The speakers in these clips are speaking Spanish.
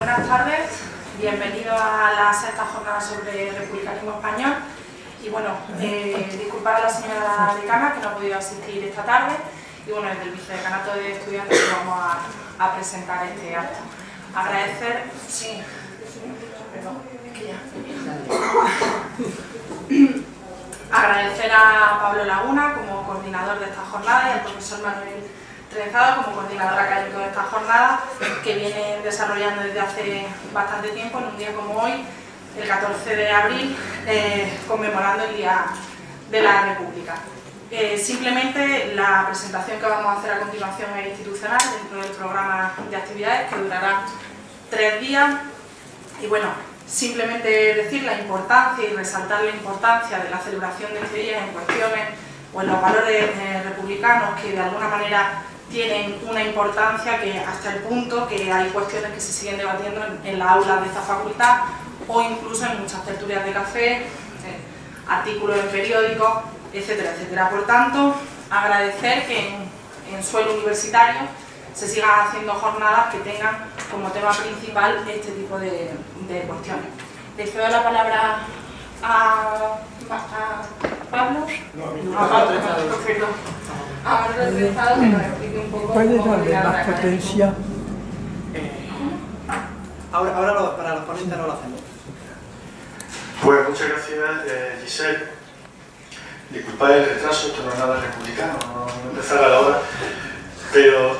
Buenas tardes, bienvenidos a la sexta jornada sobre republicanismo español. Y bueno, disculpar a la señora decana que no ha podido asistir esta tarde. Y bueno, desde el vicedecanato de estudiantes vamos a presentar este acto. Agradecer, sí, perdón, es que ya. Agradecer a Pablo Laguna como coordinador de esta jornada y al profesor Manuel Trenzado como coordinador académico de esta jornada, que viene desarrollando desde hace bastante tiempo, en un día como hoy, el 14 de abril, conmemorando el Día de la República. Simplemente la presentación que vamos a hacer a continuación es institucional dentro del programa de actividades que durará 3 días. Y bueno, simplemente decir la importancia y resaltar la importancia de la celebración de este día en cuestiones o en los valores republicanos que de alguna manera tienen una importancia que hasta el punto que hay cuestiones que se siguen debatiendo en las aulas de esta facultad o incluso en muchas tertulias de café, artículos en periódicos, etcétera, etcétera. Por tanto, agradecer que en suelo universitario se sigan haciendo jornadas que tengan como tema principal este tipo de cuestiones. Le cedo la palabra a Pablo. A Pablo, perfecto. A Manuel Trenzado, que nos explique un poco ¿Cuál es cómo la de más potencia? Ahora para los ponentes no lo hacemos. Pues muchas gracias, Giselle. Disculpad el retraso, esto no es nada republicano, no empezar a la hora, pero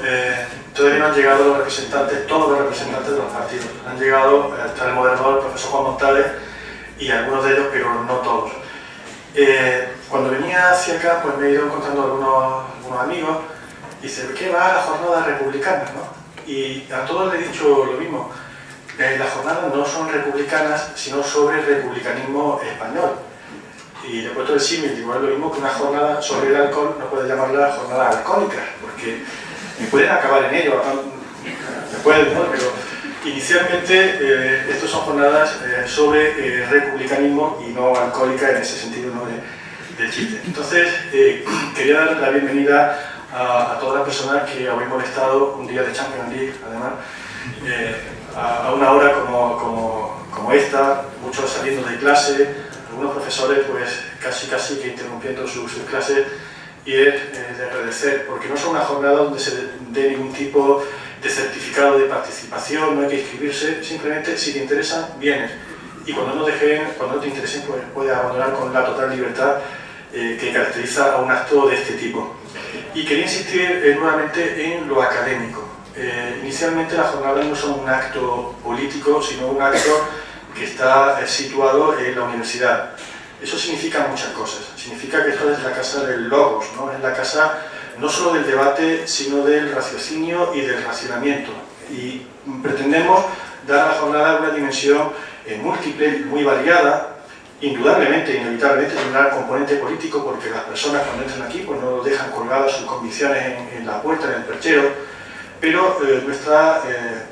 todavía no han llegado los representantes, todos los representantes de los partidos. Han llegado, está el moderador, el profesor Juan Montales, y algunos de ellos, pero no todos. Cuando venía hacia acá, pues me he ido encontrando algunos amigos, y dice, ¿qué va a la jornada republicana? ¿No? Y a todos les he dicho lo mismo. Las jornadas no son republicanas, sino sobre el republicanismo español. Y le he puesto el símil, igual lo mismo que una jornada sobre el alcohol, no puede llamarla jornada alcohólica, porque pueden acabar en ello, pueden, ¿no? Pero inicialmente estas son jornadas sobre republicanismo y no alcohólica en ese sentido, ¿no? del chiste. Entonces, quería dar la bienvenida a todas las personas que habéis molestado un día de Champions League, además, a una hora como esta, muchos saliendo de clase, algunos profesores pues casi que interrumpiendo sus clases, y es de agradecer, porque no es una jornada donde se dé ningún tipo de certificado de participación, no hay que inscribirse, simplemente si te interesan, vienes, y cuando no te interesen, pues puedes abandonar con la total libertad que caracteriza a un acto de este tipo. Y quería insistir nuevamente en lo académico. Inicialmente las jornadas no son un acto político, sino un acto que está situado en la universidad. Eso significa muchas cosas. Significa que esto es la casa del logos, ¿no? Es la casa no solo del debate, sino del raciocinio y del racionamiento. Y pretendemos dar a la jornada una dimensión múltiple, muy variada. Indudablemente, inevitablemente tendrá componente político, porque las personas cuando entran aquí pues no dejan colgadas sus convicciones en la puerta, en el perchero, pero nuestra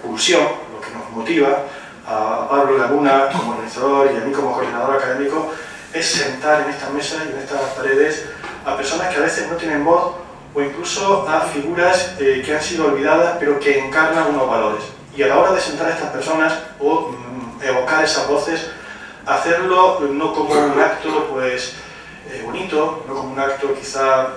pulsión, lo que nos motiva a Pablo Laguna como organizador y a mí como coordinador académico, es sentar en estas mesas y en estas paredes a personas que a veces no tienen voz, o incluso a figuras que han sido olvidadas pero que encarnan unos valores. Y a la hora de sentar a estas personas o evocar esas voces, hacerlo no como un acto pues bonito, no como un acto quizá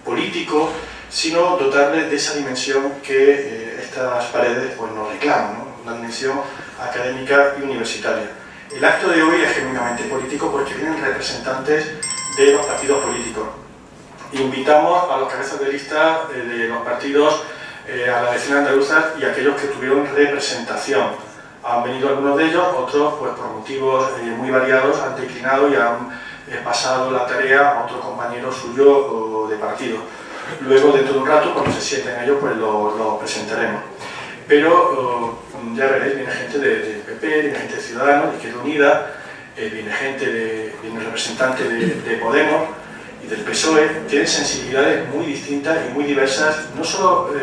político, sino dotarle de esa dimensión que estas paredes pues nos reclaman, ¿no? Una dimensión académica y universitaria. El acto de hoy es genuinamente político porque vienen representantes de los partidos políticos. Invitamos a los cabezas de lista de los partidos a la vecina andaluza y a aquellos que tuvieron representación. Han venido algunos de ellos, otros pues por motivos muy variados han declinado y han pasado la tarea a otro compañero suyo de partido. Luego, dentro de un rato, cuando se sienten ellos, pues lo presentaremos. Pero ya veréis, viene gente de PP, viene gente de Ciudadanos, de Izquierda Unida, viene representante de Podemos y del PSOE. Tienen sensibilidades muy distintas y muy diversas, no solo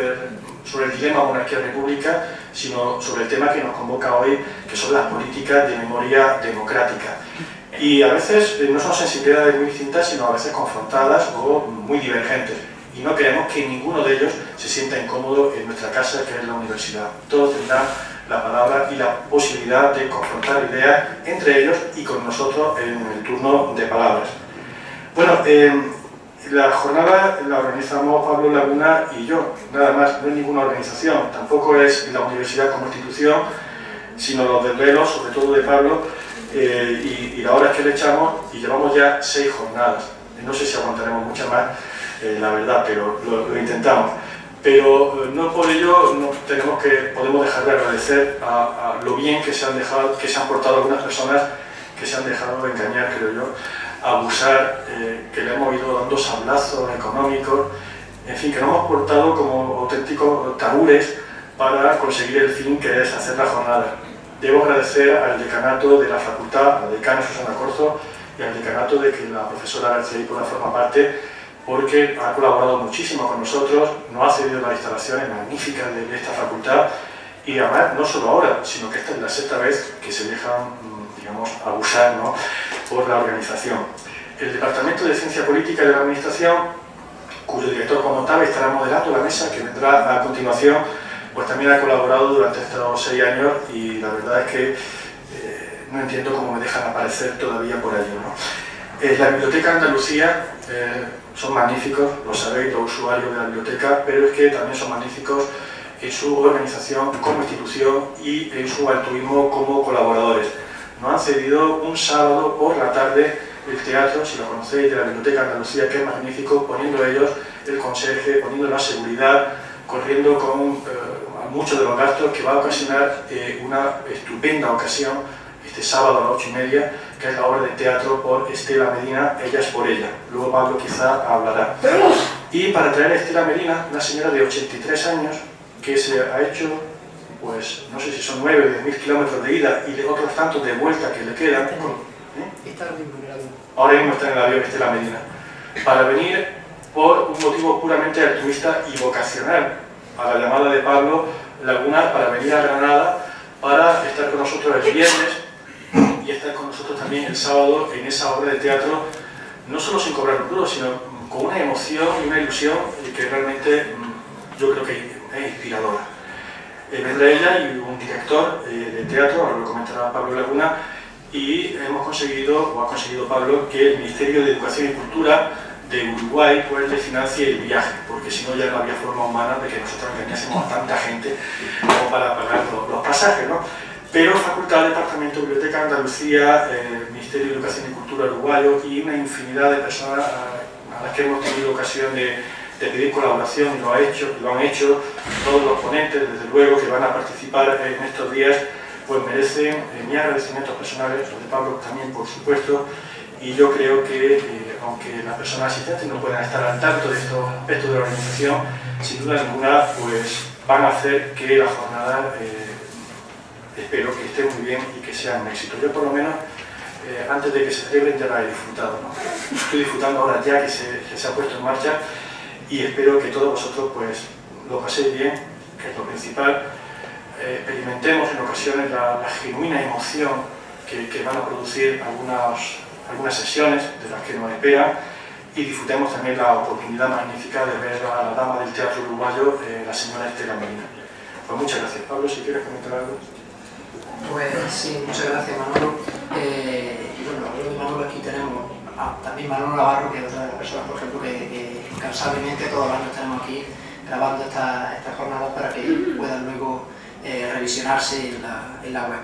sobre el dilema monarquía-república, sino sobre el tema que nos convoca hoy, que son las políticas de memoria democrática. Y a veces no son sensibilidades muy distintas, sino a veces confrontadas o muy divergentes. Y no queremos que ninguno de ellos se sienta incómodo en nuestra casa, que es la universidad. Todos tendrán la palabra y la posibilidad de confrontar ideas entre ellos y con nosotros en el turno de palabras. Bueno, la jornada la organizamos Pablo Laguna y yo, nada más, no es ninguna organización, tampoco es la universidad como institución, sino los desvelos, sobre todo de Pablo, y las horas que le echamos, y llevamos ya 6 jornadas. No sé si aguantaremos muchas más, la verdad, pero lo intentamos. Pero no por ello podemos dejar de agradecer a lo bien que se han portado algunas personas que se han dejado engañar, creo yo, abusar, que le hemos ido dando sablazos económicos, en fin, que nos hemos portado como auténticos tabúres para conseguir el fin que es hacer la jornada. Debo agradecer al decanato de la facultad, a la decana Susana Corzo, y al decanato de que la profesora García Hipona forma parte, porque ha colaborado muchísimo con nosotros, nos ha cedido las instalaciones magníficas de esta facultad, y además no solo ahora, sino que esta es la 6ª vez que se dejan, digamos, abusar, ¿no?, por la organización. El Departamento de Ciencia Política de la Administración, cuyo director como tal estará moderando la mesa que vendrá a continuación, pues también ha colaborado durante estos 6 años, y la verdad es que no entiendo cómo me dejan aparecer todavía por allí, ¿no? La Biblioteca Andalucía son magníficos, lo sabéis, los usuarios de la biblioteca, pero es que también son magníficos en su organización como institución y en su altruismo como colaboradores. Nos han cedido un sábado por la tarde el teatro, si lo conocéis, de la Biblioteca Andalucía, que es magnífico, poniendo ellos el conserje, poniendo la seguridad, corriendo con muchos de los gastos, que va a ocasionar una estupenda ocasión este sábado a las 8:30, que es la obra de teatro por Estela Medina, Ellas por ella. Luego Pablo quizá hablará. Y para traer a Estela Medina, una señora de 83 años, que se ha hecho, pues no sé si son 9 o 10.000 kilómetros de ida y de otros tantos de vuelta que le quedan. Ahora mismo está en el avión Estela Medina. Para venir por un motivo puramente altruista y vocacional, a la llamada de Pablo Laguna, para venir a Granada, para estar con nosotros el viernes y estar con nosotros también el sábado en esa obra de teatro, no solo sin cobrar un duro, sino con una emoción y una ilusión que realmente yo creo que es inspiradora. Vendrá ella y un director de teatro, ahora lo comentará Pablo Laguna, y hemos conseguido, o ha conseguido Pablo, que el Ministerio de Educación y Cultura de Uruguay pues le financie el viaje, porque si no ya no había forma humana de que nosotros engañásemos a tanta gente como para pagar los pasajes, ¿no? Pero Facultad, Departamento, Biblioteca Andalucía, Ministerio de Educación y Cultura uruguayo y una infinidad de personas a las que hemos tenido ocasión de pedir colaboración, y lo han hecho todos los ponentes, desde luego, que van a participar en estos días, pues merecen mi agradecimientos personales, los de Pablo también, por supuesto, y yo creo que, aunque las personas asistentes no puedan estar al tanto de estos aspectos de la organización, sin duda ninguna, pues van a hacer que la jornada, espero que esté muy bien y que sea un éxito. Yo, por lo menos, antes de que se celebren, ya la he disfrutado, ¿no? Estoy disfrutando ahora ya que se ha puesto en marcha, y espero que todos vosotros pues lo paséis bien, que es lo principal. Experimentemos en ocasiones la genuina emoción que van a producir algunas sesiones de las que nos esperan, y disfrutemos también la oportunidad magnífica de ver a la dama del teatro uruguayo, la señora Estela Medina. Pues muchas gracias. Pablo, si quieres comentar algo. Pues sí, muchas gracias, Manolo. Bueno, hablando de Manolo, aquí tenemos también Manolo Navarro, que es otra de las personas, por ejemplo, que incansablemente todos los años tenemos aquí grabando estas jornadas para que puedan luego revisionarse en la web.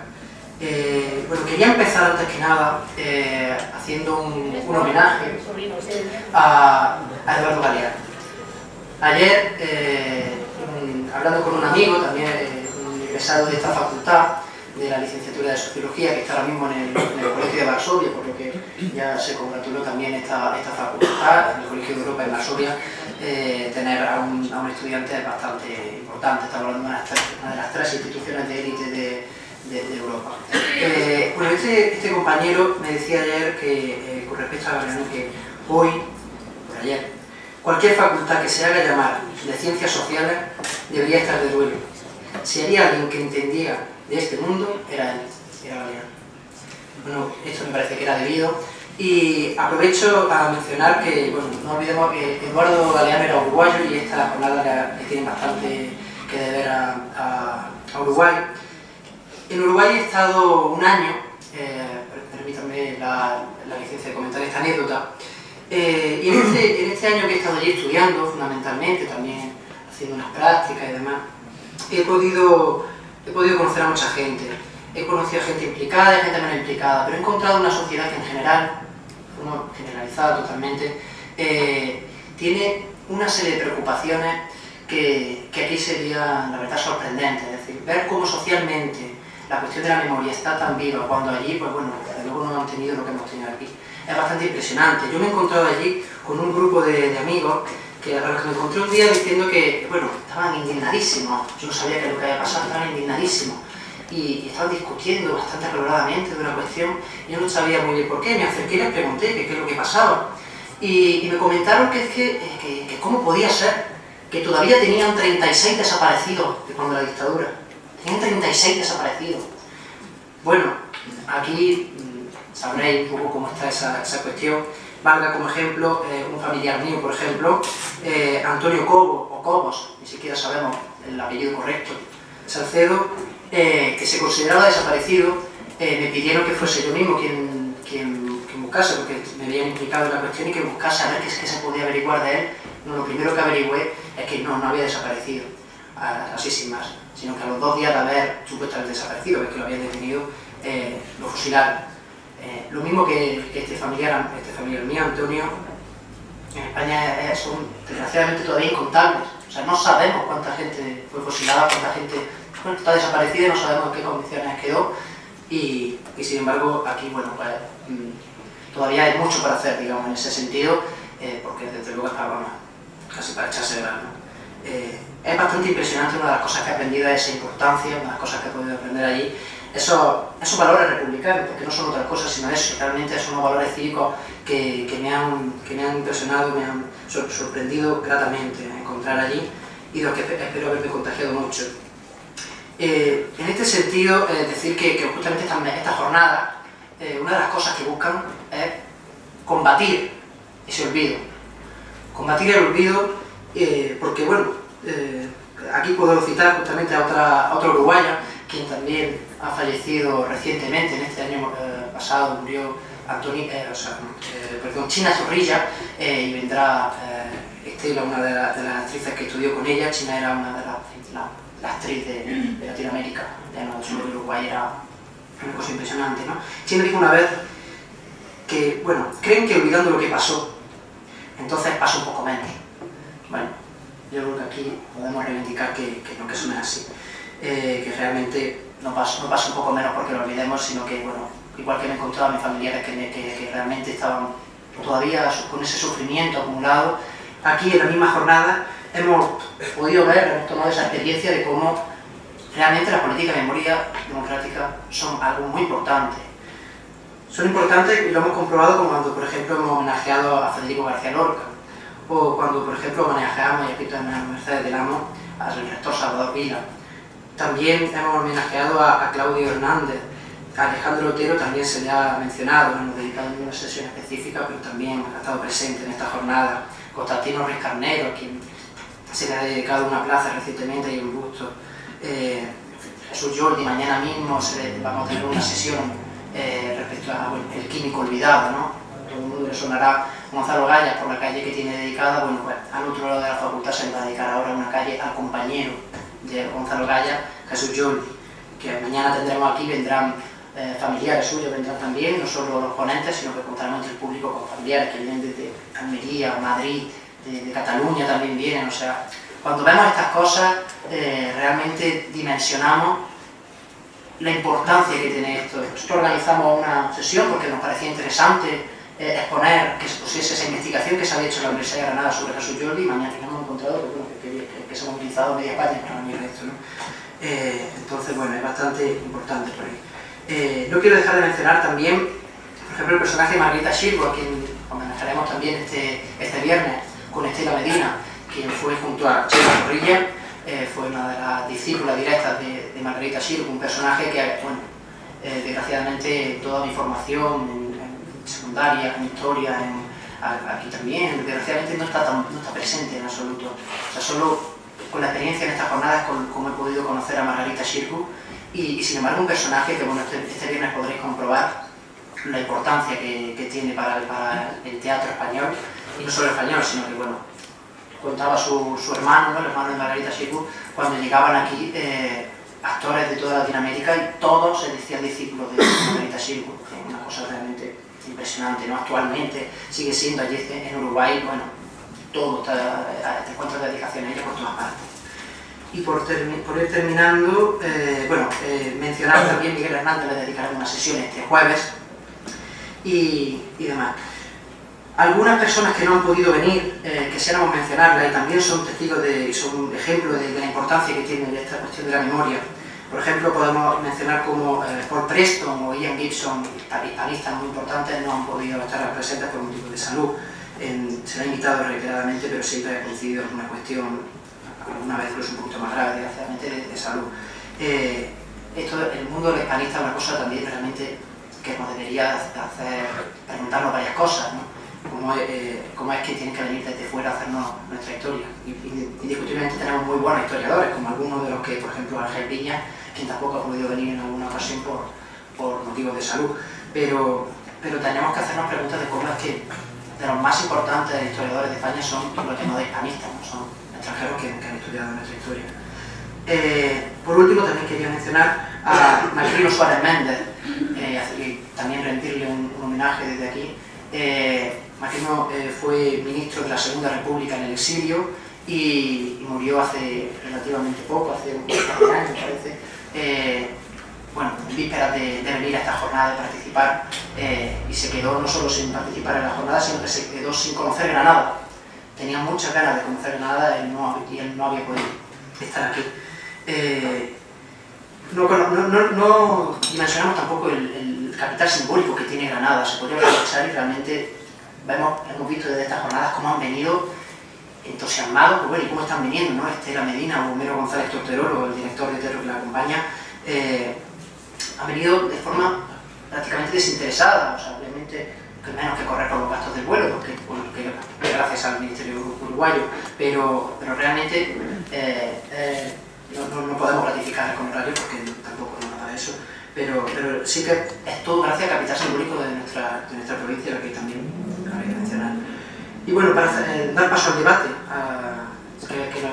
Bueno, quería empezar antes que nada haciendo un homenaje a Eduardo Galeano. Ayer, hablando con un amigo, también un egresado de esta facultad, de la licenciatura de Sociología, que está ahora mismo en el Colegio de Varsovia, por lo que ya se congratuló también esta facultad, en el Colegio de Europa en Varsovia, tener a un estudiante bastante importante. Estamos hablando de una de las 3 instituciones de élite de Europa. Bueno, este compañero me decía ayer que, con respecto a Galeano, que hoy, por ayer, cualquier facultad que se haga llamar de ciencias sociales debería estar de duelo. Si había alguien que entendía de este mundo, era él, era Galeano. Bueno, esto me parece que era debido. Y aprovecho a mencionar que, bueno, no olvidemos que Eduardo Galeano era uruguayo, y esta jornada le tiene bastante que deber a Uruguay. En Uruguay he estado un año, permítanme la licencia de comentar esta anécdota, y en este año que he estado allí estudiando, fundamentalmente, también haciendo unas prácticas y demás, he podido conocer a mucha gente. He conocido a gente implicada y gente menos implicada, pero he encontrado una sociedad que en general, generalizada totalmente, tiene una serie de preocupaciones que aquí sería, la verdad, sorprendente. Es decir, ver cómo socialmente la cuestión de la memoria está tan viva cuando allí, pues bueno, desde luego no han tenido lo que hemos tenido aquí. Es bastante impresionante. Yo me he encontrado allí con un grupo de amigos que a los que me encontré un día diciendo que, bueno, estaban indignadísimos. Yo no sabía qué es lo que había pasado, estaban indignadísimos. Y estaban discutiendo bastante acaloradamente de una cuestión. Yo no sabía muy bien por qué. Me acerqué y les pregunté qué es lo que pasaba. Y me comentaron que cómo podía ser que todavía tenían 36 desaparecidos de cuando la dictadura. Tenían 36 desaparecidos. Bueno, aquí sabréis un poco cómo está esa cuestión. Valga como ejemplo un familiar mío, por ejemplo, Antonio Cobos, o Cobos, ni siquiera sabemos el apellido correcto, Salcedo, que se consideraba desaparecido. Me pidieron que fuese yo mismo quien buscase, porque me habían implicado en la cuestión, y que buscase a ver qué se podía averiguar de él. No, lo primero que averigüé es que no había desaparecido, así sin más, sino que a los 2 días de haber supuestamente desaparecido, que lo habían detenido, lo fusilaron. Lo mismo que este familiar mío, Antonio. En España son desgraciadamente todavía incontables. O sea, no sabemos cuánta gente fue fusilada, cuánta gente está desaparecida, no sabemos en qué condiciones quedó, y sin embargo aquí, bueno, pues todavía hay mucho para hacer, digamos, en ese sentido, porque desde luego está, vamos, casi para echarse de verano. Es bastante impresionante. Una de las cosas que he aprendido es esa importancia, una de las cosas que he podido aprender allí, esos valores republicanos, porque no son otra cosa sino eso. Realmente son unos valores cívicos que me han impresionado, me han sorprendido gratamente encontrar allí, y de los que espero haberme contagiado mucho. En este sentido, decir que justamente esta jornada, una de las cosas que buscan es combatir ese olvido. Combatir el olvido, porque bueno, aquí puedo citar justamente a otra uruguaya, quien también ha fallecido recientemente. En este año pasado murió China Zorrilla, y vendrá Estela, una de las actrices que estudió con ella. China era una de las actrices de Latinoamérica, no solo de Uruguay, era una cosa impresionante, ¿no? China dijo una vez que, bueno, creen que olvidando lo que pasó, entonces pasa un poco menos. Bueno, yo creo que aquí podemos reivindicar que eso no es así, que realmente no pasa un poco menos porque lo olvidemos, sino que, bueno, igual que me he encontrado a mis familiares que realmente estaban todavía con ese sufrimiento acumulado, aquí en la misma jornada hemos podido ver, hemos tomado esa experiencia de cómo realmente las políticas de memoria democrática son algo muy importante. Son importantes, y lo hemos comprobado como cuando, por ejemplo, hemos homenajeado a Federico García Lorca, o cuando, por ejemplo, homenajeamos, y aquí también en Mercedes del Amo, al rector Salvador Vila. También hemos homenajeado a Claudio Hernández. A Alejandro Otero también se le ha mencionado, no hemos dedicado a una sesión específica, pero también ha estado presente en esta jornada. Constantino Ruiz Carnero, a quien se le ha dedicado una plaza recientemente y un busto. Jesús Jordi, mañana mismo vamos a tener una sesión respecto al químico olvidado, ¿no? Todo el mundo le sonará Gonzalo Gallas por la calle que tiene dedicada. Bueno, pues al otro lado de la facultad se le va a dedicar ahora una calle al compañero de Gonzalo Gallas, Jesús Jordi, que mañana tendremos aquí. Vendrán familiares suyos, vendrán también, no solo los ponentes, sino que contaremos entre el público con familiares que vienen desde Almería, Madrid, de Cataluña también vienen. O sea, cuando vemos estas cosas, realmente dimensionamos la importancia que tiene esto. Nosotros organizamos una sesión porque nos parecía interesante exponer que se pusiese esa investigación que se había hecho en la Universidad de Granada sobre Jesús Jordi, y mañana hemos encontrado que se ha movilizado media España para venir a esto, ¿no? Entonces, bueno, es bastante importante por ahí. No quiero dejar de mencionar también, por ejemplo, el personaje de Margarita Xirgu, a quien homenajearemos también este viernes con Estela Medina, quien fue junto a China Zorrilla, fue una de las discípulas directas de Margarita Xirgu, un personaje que, bueno, desgraciadamente toda mi formación en secundaria, en historia, aquí también, desgraciadamente no está presente en absoluto. O sea, solo con la experiencia en estas jornadas como he podido conocer a Margarita Xirgu, y sin embargo un personaje que, bueno, este viernes podréis comprobar la importancia que tiene para el teatro español, y no solo español, sino que, bueno, contaba su hermano, ¿no?, el hermano de Margarita Xirgu, cuando llegaban aquí actores de toda Latinoamérica y todos se decían discípulos de Margarita Xirgu, una cosa realmente impresionante, ¿no? Actualmente sigue siendo allí en Uruguay, bueno, todo te encuentras dedicaciones a ella por todas partes. Y por ir terminando, mencionar también Miguel Hernández, le dedicaré una sesión este jueves y demás. Algunas personas que no han podido venir, quisiéramos mencionarlas y también son testigos son ejemplos de la importancia que tiene esta cuestión de la memoria. Por ejemplo, podemos mencionar como Paul Preston o Ian Gibson, hispanistas muy importantes, no han podido estar presentes por motivos de salud. Se lo ha invitado reiteradamente, pero siempre ha coincidido en una cuestión, alguna vez incluso un poquito más grave, desgraciadamente, de salud. El mundo del hispanista es una cosa también realmente que nos debería hacer preguntarnos varias cosas, ¿no? Cómo es que tienen que venir desde fuera a hacernos nuestra historia. Indiscutiblemente tenemos muy buenos historiadores, como algunos de los que, por ejemplo, Ángel Viñas, quien tampoco ha podido venir en alguna ocasión por motivos de salud. Pero tenemos que hacernos preguntas de cómo es que de los más importantes historiadores de España son los llamados hispanistas, ¿no? Son extranjeros que han estudiado nuestra historia. Por último, también quería mencionar a Macrino Suárez Méndez, y también rendirle un homenaje desde aquí. Macrino fue ministro de la Segunda República en el exilio y murió hace relativamente poco, hace un año me parece, en vísperas de venir a esta jornada, de participar, y se quedó no solo sin participar en la jornada, sino que se quedó sin conocer Granada. Tenía muchas ganas de conocer Granada y él no había podido estar aquí. No dimensionamos tampoco el capital simbólico que tiene Granada. Se podría aprovechar y realmente hemos visto desde estas jornadas cómo han venido entusiasmados, pues bueno, y cómo están viniendo, ¿no? Estela Medina o Homero González Torterolo, el director de teatro que la acompaña, han venido de forma prácticamente desinteresada, o sea, obviamente que menos que correr por los gastos del vuelo, porque gracias al Ministerio Uruguayo, pero realmente no podemos ratificar el honorario porque tampoco nos da eso, pero sí que es todo gracias al capital simbólico de nuestra provincia, lo que también habría que mencionar. Y bueno, para dar paso al debate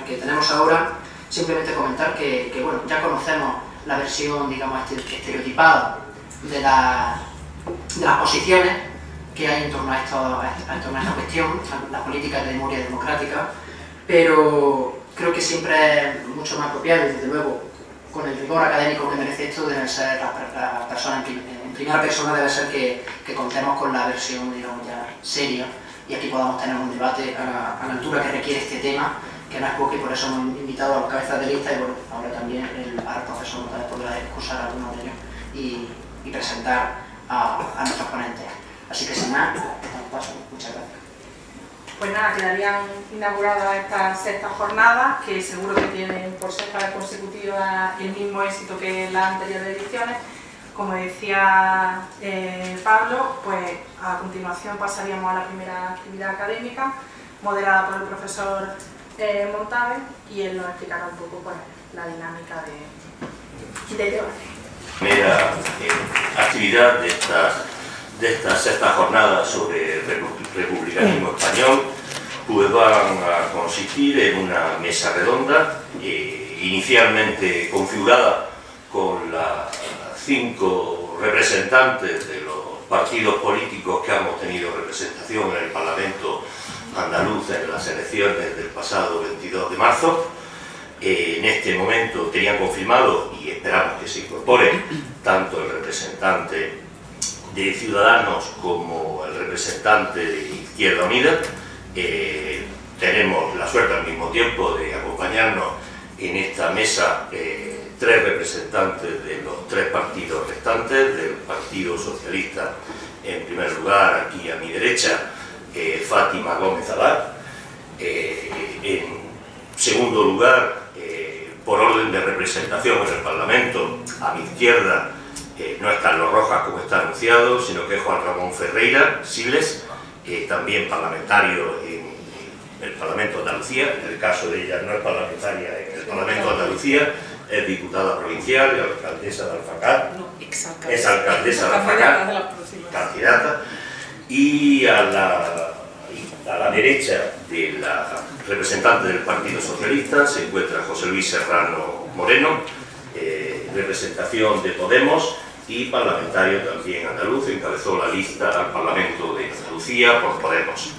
que tenemos ahora, simplemente comentar que bueno, ya conocemos la versión, digamos, estereotipada de las posiciones que hay en torno a esta cuestión, las políticas de memoria democrática, pero creo que siempre es mucho más apropiado y desde luego con el rigor académico que merece esto deben ser las personas en primera persona, debe ser que contemos con la versión, digamos, ya seria y aquí podamos tener un debate a la altura que requiere este tema, que no es poco, y por eso hemos invitado a los cabezas de lista y bueno, ahora también al profesor Montaner podrá excusar a algunos de ellos y presentar a nuestros ponentes. Así que sin más, paso. Muchas gracias. Pues nada, quedarían inauguradas estas sextas jornadas, que seguro que tienen por sexta vez consecutiva el mismo éxito que las anteriores ediciones. Como decía Pablo, pues a continuación pasaríamos a la primera actividad académica, moderada por el profesor Montaner, y él nos explicará un poco pues, la dinámica de debate. Primera actividad de estas sextas jornadas sobre republicanismo español, pues van a consistir en una mesa redonda, inicialmente configurada con las 5 representantes de los partidos políticos que han obtenido representación en el Parlamento andaluz en las elecciones del pasado 22 de marzo. En este momento tenían confirmado, y esperamos que se incorpore, tanto el representante de Ciudadanos como el representante de Izquierda Unida. Tenemos la suerte al mismo tiempo de acompañarnos en esta mesa 3 representantes de los 3 partidos restantes, del Partido Socialista en primer lugar, aquí a mi derecha, Fátima Gómez Abad, en segundo lugar, por orden de representación en el Parlamento, a mi izquierda, no es Carlos Rojas como está anunciado, sino que es Juan Ramón Ferreira Siles, también parlamentario en el Parlamento de Andalucía. En el caso de ella no es parlamentaria en el Parlamento de Andalucía, es diputada provincial y alcaldesa de Alfacar. No, exalcaldesa. Es alcaldesa de Alfacar, candidata. Y a la derecha de la representante del Partido Socialista se encuentra José Luis Serrano Moreno, representación de Podemos y parlamentario también andaluz, encabezó la lista al Parlamento de Andalucía por Podemos.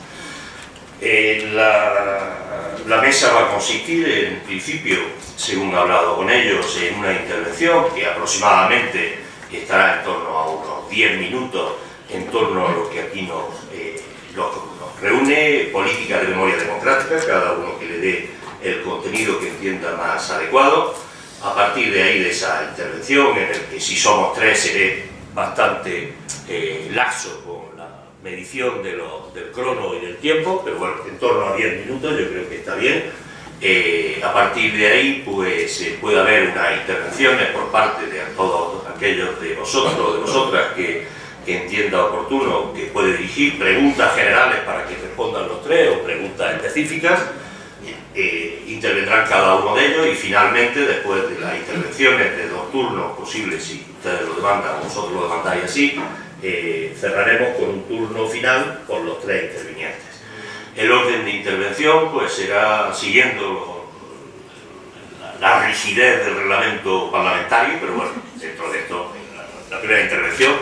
La mesa va a consistir, en principio, según he hablado con ellos, en una intervención que aproximadamente estará en torno a unos 10 minutos, en torno a lo que aquí nos reúne, política de memoria democrática, cada uno que le dé el contenido que entienda más adecuado. A partir de ahí, de esa intervención, en el que si somos tres seré bastante laxo con la medición del crono y del tiempo, pero bueno, en torno a 10 minutos yo creo que está bien. A partir de ahí, pues puede haber unas intervenciones por parte de todos aquellos de vosotros o de vosotras que entienda oportuno, que puede dirigir preguntas generales para que respondan los tres o preguntas específicas. Intervendrán cada uno de ellos y finalmente, después de las intervenciones de 2 turnos posibles, si ustedes lo demandan o vosotros lo demandáis así, cerraremos con un turno final con los 3 intervinientes. El orden de intervención pues será siguiendo la rigidez del reglamento parlamentario, pero bueno, dentro de esto, la primera intervención,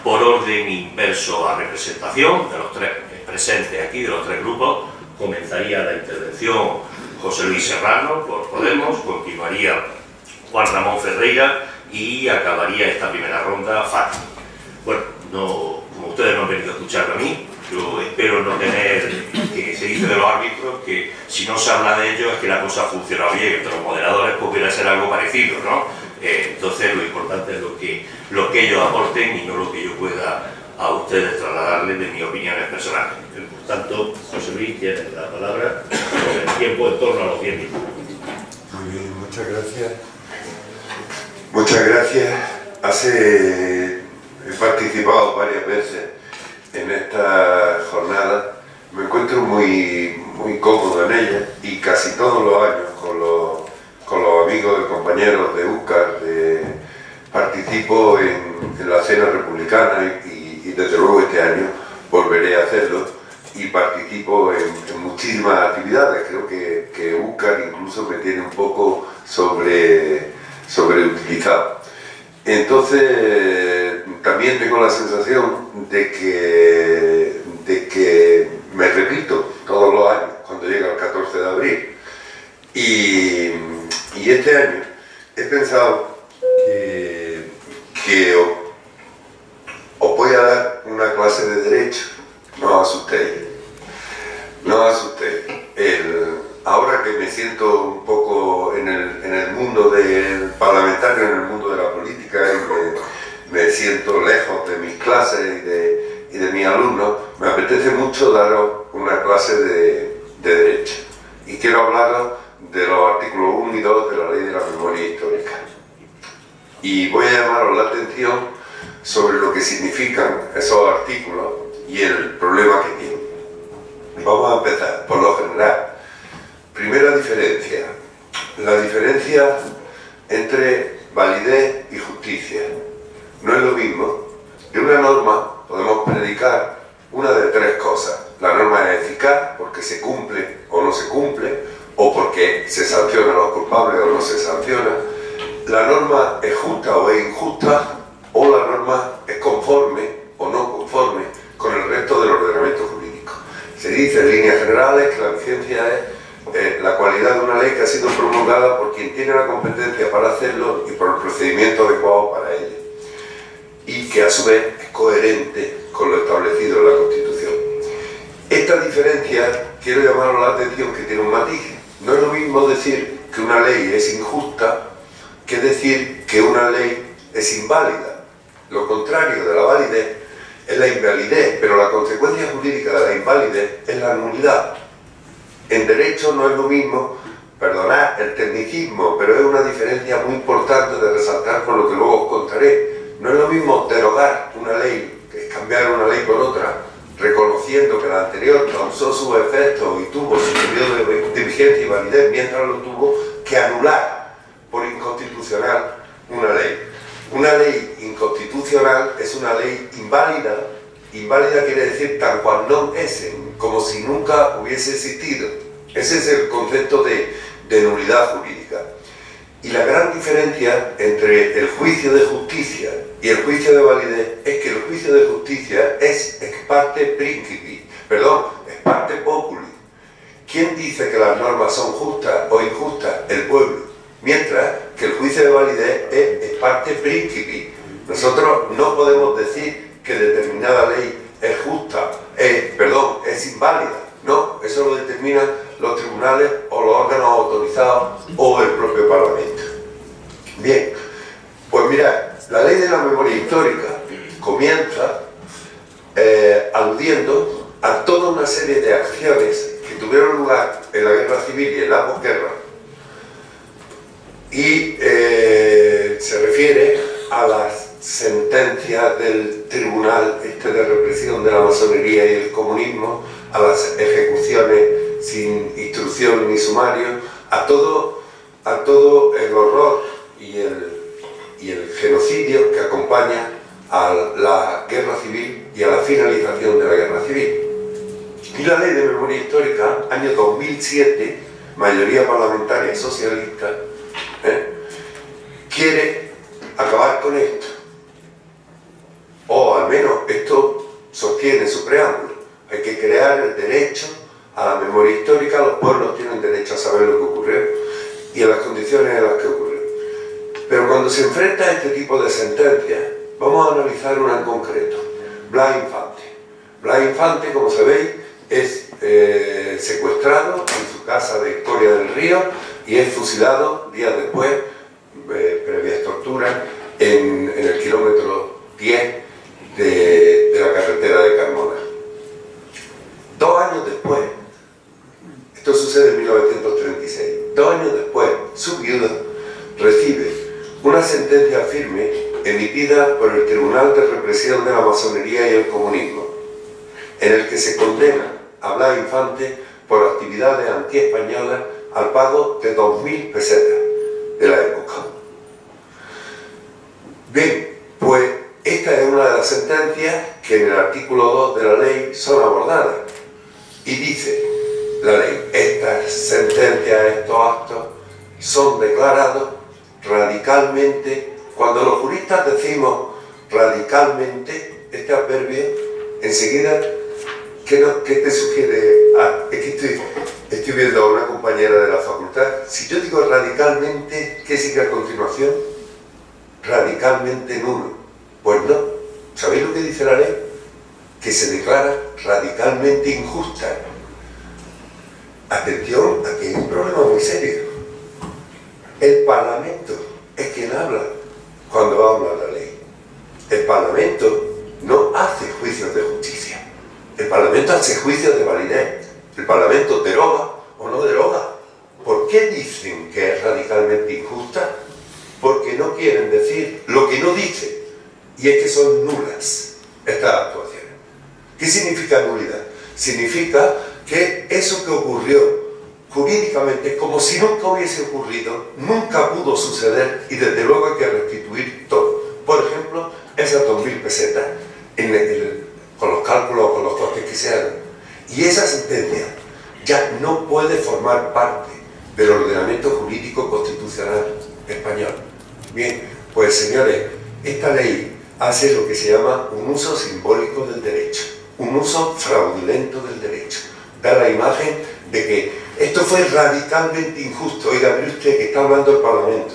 por orden inverso a representación de los 3 presentes aquí, de los 3 grupos. Comenzaría la intervención José Luis Serrano por Podemos, continuaría Juan Ramón Ferreira y acabaría esta primera ronda Fati. Bueno, como ustedes no han venido a escucharme a mí, yo espero no tener, que se dice de los árbitros, que si no se habla de ellos es que la cosa ha funcionado bien, entre los moderadores pues pudiera ser algo parecido, ¿no? Entonces lo importante es lo que ellos aporten y no lo que yo pueda a ustedes trasladarles de mis opiniones personales. Por tanto, José Luis, tienes la palabra con el tiempo en torno a los 10 minutos. Muy bien, muchas gracias. Muchas gracias. He participado varias veces en esta jornada. Me encuentro muy cómodo en ella y casi todos los años con los amigos y compañeros de UCAR participo en la cena republicana y desde luego este año volveré a hacerlo y participo en muchísimas actividades. Creo que UCAR incluso me tiene un poco sobreutilizado. Entonces también tengo la sensación de que me repito todos los años cuando llega el 14 de abril y este año he pensado que os voy a dar una clase de derecho. No os asustéis, no os asustéis. Ahora que me siento un poco en el mundo del parlamentario, en el mundo de la política, y me siento lejos de mis clases y de mis alumnos, me apetece mucho daros una clase de derecho. Y quiero hablaros de los artículos 1 y 2 de la Ley de la Memoria Histórica. Y voy a llamaros la atención sobre lo que significan esos artículos y el problema que tienen. Vamos a empezar por lo general. Primera diferencia, la diferencia entre validez y justicia. No es lo mismo. De una norma podemos predicar una de 3 cosas. La norma es eficaz porque se cumple o no se cumple, o porque se sanciona a los culpables o no se sanciona. La norma es justa o es injusta, o la norma es conforme o no conforme con el resto del ordenamiento jurídico. Se dice en líneas generales que la vigencia es la cualidad de una ley que ha sido promulgada por quien tiene la competencia para hacerlo y por el procedimiento adecuado para ello, y que a su vez es coherente con lo establecido en la Constitución. Esta diferencia, quiero llamaros la atención, que tiene un matiz. No es lo mismo decir que una ley es injusta que decir que una ley es inválida. Lo contrario de la validez es la invalidez, pero la consecuencia jurídica de la invalidez es la nulidad. En derecho no es lo mismo, perdonad el tecnicismo, pero es una diferencia muy importante de resaltar por lo que luego os contaré. No es lo mismo derogar una ley, que es cambiar una ley por otra, reconociendo que la anterior causó sus efectos y tuvo su periodo de vigencia y validez mientras lo tuvo, que anular por inconstitucionalidad inconstitucional una ley. Una ley inconstitucional es una ley inválida. Inválida quiere decir tan cual non essen, como si nunca hubiese existido. Ese es el concepto de nulidad jurídica. Y la gran diferencia entre el juicio de justicia y el juicio de validez es que el juicio de justicia es ex parte principi, perdón, ex parte populi. ¿Quién dice que las normas son justas o injustas? El pueblo. Mientras que el juicio de validez es ex parte principi. Nosotros no podemos decir que determinada ley es justa, es inválida. No, eso lo determinan los tribunales o los órganos autorizados o el propio Parlamento. Bien, pues mirad, la ley de la memoria histórica comienza aludiendo a toda una serie de acciones que tuvieron lugar en la guerra civil y en la posguerra, y se refiere a las sentencias del tribunal de represión de la masonería y el comunismo, a las ejecuciones sin instrucción ni sumario, a todo el horror y el genocidio que acompaña a la guerra civil y a la finalización de la guerra civil. Y la ley de memoria histórica, año 2007, mayoría parlamentaria socialista, quiere acabar con esto, o al menos esto sostiene su preámbulo. Hay que crear el derecho a la memoria histórica. Los pueblos tienen derecho a saber lo que ocurrió y a las condiciones en las que ocurrió. Pero cuando se enfrenta a este tipo de sentencias, vamos a analizar una en concreto. Blas Infante. Blas Infante, como sabéis, es secuestrado en su casa de Coria del Río y es fusilado días después, previas torturas, en el kilómetro 10 de la carretera de Carmona. 2 años después, esto sucede en 1936, 2 años después, su viuda recibe una sentencia firme emitida por el Tribunal de Represión de la Masonería y el Comunismo, en el que se condena a Blas Infante por actividades antiespañolas al pago de 2.000 pesetas de la época. Bien, pues esta es una de las sentencias que en el artículo 2 de la ley son abordadas. Y dice la ley, estas sentencias, estos actos son declarados radicalmente. Cuando los juristas decimos radicalmente, este adverbio, enseguida, ¿qué te sugiere? Es que estoy viendo a una compañera de la facultad. Si yo digo radicalmente, ¿qué sigue a continuación? Radicalmente nulo. Pues no. ¿Sabéis lo que dice la ley? Que se declara radicalmente injusta. Atención, aquí hay un problema muy serio. El Parlamento es quien habla cuando habla la ley. El Parlamento no hace juicios de justicia. El Parlamento hace juicios de validez. El Parlamento deroga o no deroga. ¿Por qué dicen que es radicalmente injusta? Porque no quieren decir lo que no dice, y es que son nulas estas actuaciones. ¿Qué significa nulidad? Significa que eso que ocurrió jurídicamente es como si nunca hubiese ocurrido, nunca pudo suceder, y desde luego hay que restituir todo. Por ejemplo, esas 2.000 pesetas con los cálculos, con los costes que se hagan. Y esa sentencia ya no puede formar parte del ordenamiento jurídico constitucional español. Bien, pues señores, esta ley hace lo que se llama un uso simbólico del derecho, un uso fraudulento del derecho. Da la imagen de que esto fue radicalmente injusto. Oiga, mire usted que está hablando el Parlamento,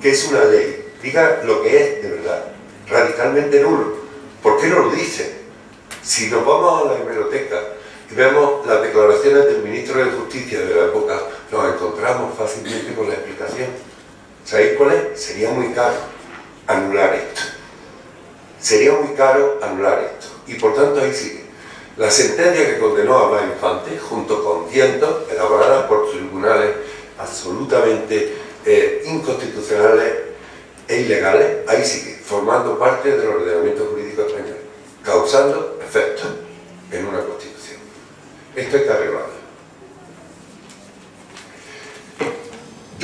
que es una ley. Diga lo que es de verdad, radicalmente nulo. ¿Por qué no lo dice? Si nos vamos a la hemeroteca y vemos las declaraciones del ministro de Justicia de la época, nos encontramos fácilmente con la explicación. ¿Sabéis cuál es? Sería muy caro anular esto. Sería muy caro anular esto. Y por tanto ahí sigue. La sentencia que condenó a Blas Infante, junto con cientos, elaboradas por tribunales absolutamente inconstitucionales e ilegales, ahí sigue, formando parte del ordenamiento jurídico español, causando efectos en una Constitución. Esto está arreglado.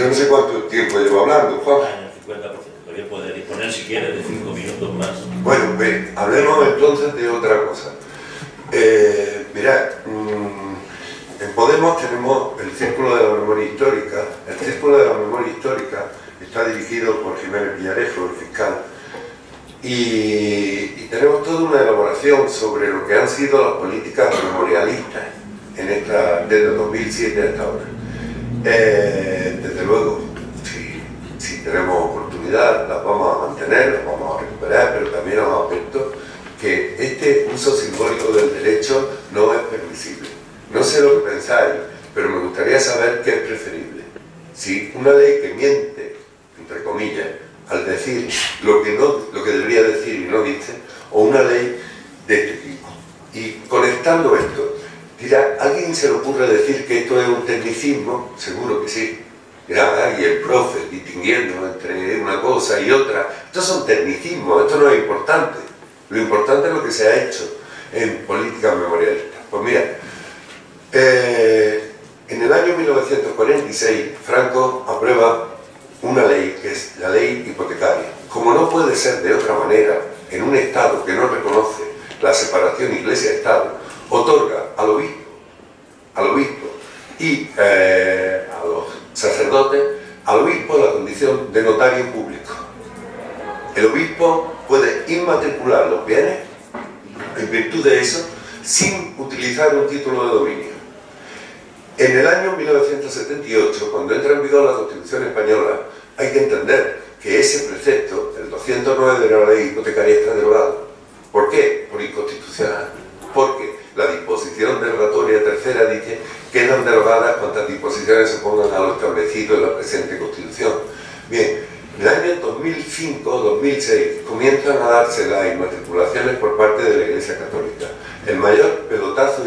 Yo no sé cuánto tiempo llevo hablando, Juan. En el 50%. Todavía puede disponer, si quiere, de 5 minutos más. Bueno, hablemos entonces de otra cosa. Mirad, en Podemos tenemos el Círculo de la Memoria Histórica. El Círculo de la Memoria Histórica está dirigido por Jiménez Villarejo, el fiscal, y tenemos toda una elaboración sobre lo que han sido las políticas memorialistas desde 2007 hasta ahora. Desde luego, si tenemos oportunidad, las vamos a mantener, las vamos a recuperar, pero también os advierto que este uso simbólico del derecho no es permisible. No sé lo que pensáis, pero me gustaría saber qué es preferible. Si una ley que miente, entre comillas, al decir lo que debería decir y no dice, o una ley de este tipo. Y conectando esto, dirá, ¿alguien se le ocurre decir que esto es un tecnicismo? Seguro que sí. Dirá, y el profe distinguiendo entre una cosa y otra. Estos son tecnicismos, esto no es importante. Lo importante es lo que se ha hecho en política memorialista. Pues mira, en el año 1946 Franco aprueba una ley que es la ley hipotecaria. Como no puede ser de otra manera, en un Estado que no reconoce la separación Iglesia-Estado, otorga al obispo y a los sacerdotes, al obispo la condición de notario público. El obispo puede inmatricular los bienes en virtud de eso sin utilizar un título de dominio. En el año 1978, cuando entra en vigor la Constitución Española, hay que entender que ese precepto, el 209 de la ley hipotecaria, está derogado. ¿Por qué? Por inconstitucional. Porque la disposición derogatoria tercera dice que quedan derogadas cuantas disposiciones se pongan a lo establecido en la presente Constitución. Bien, en el año 2005-2006 comienzan a darse las inmatriculaciones por parte de la Iglesia Católica. El mayor pelotazo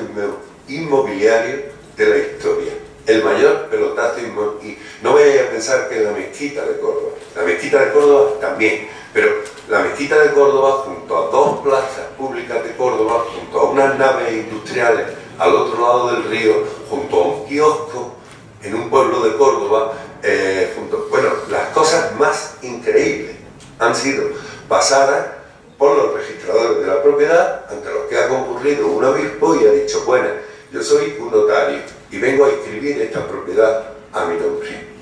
inmobiliario de la historia. El mayor pelotazo inmobiliario. No vayáis a pensar que es la mezquita de Córdoba. La mezquita de Córdoba también, pero la mezquita de Córdoba, junto a dos plazas públicas de Córdoba, junto a unas naves industriales al otro lado del río, junto a un kiosco en un pueblo de Córdoba, bueno, las cosas más increíbles han sido pasadas por los registradores de la propiedad, ante los que ha concurrido un obispo y ha dicho, bueno, yo soy un notario y vengo a inscribir esta propiedad a mi nombre.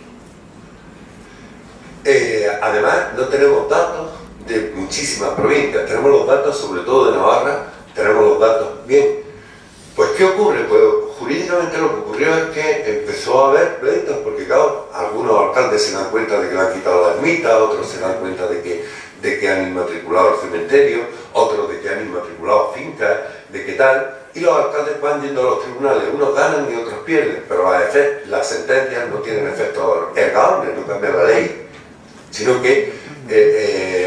Además, no tenemos datos de muchísimas provincias, tenemos los datos sobre todo de Navarra, tenemos los datos bien. Pues, ¿qué ocurre? Pues, jurídicamente lo que ocurrió es que empezó a haber pleitos, porque claro, algunos alcaldes se dan cuenta de que le han quitado la ermita, otros se dan cuenta de que han inmatriculado el cementerio, otros de que han inmatriculado fincas, de qué tal, y los alcaldes van yendo a los tribunales, unos ganan y otros pierden, pero a veces las sentencias no tienen efecto ergadores, no cambia la ley, sino que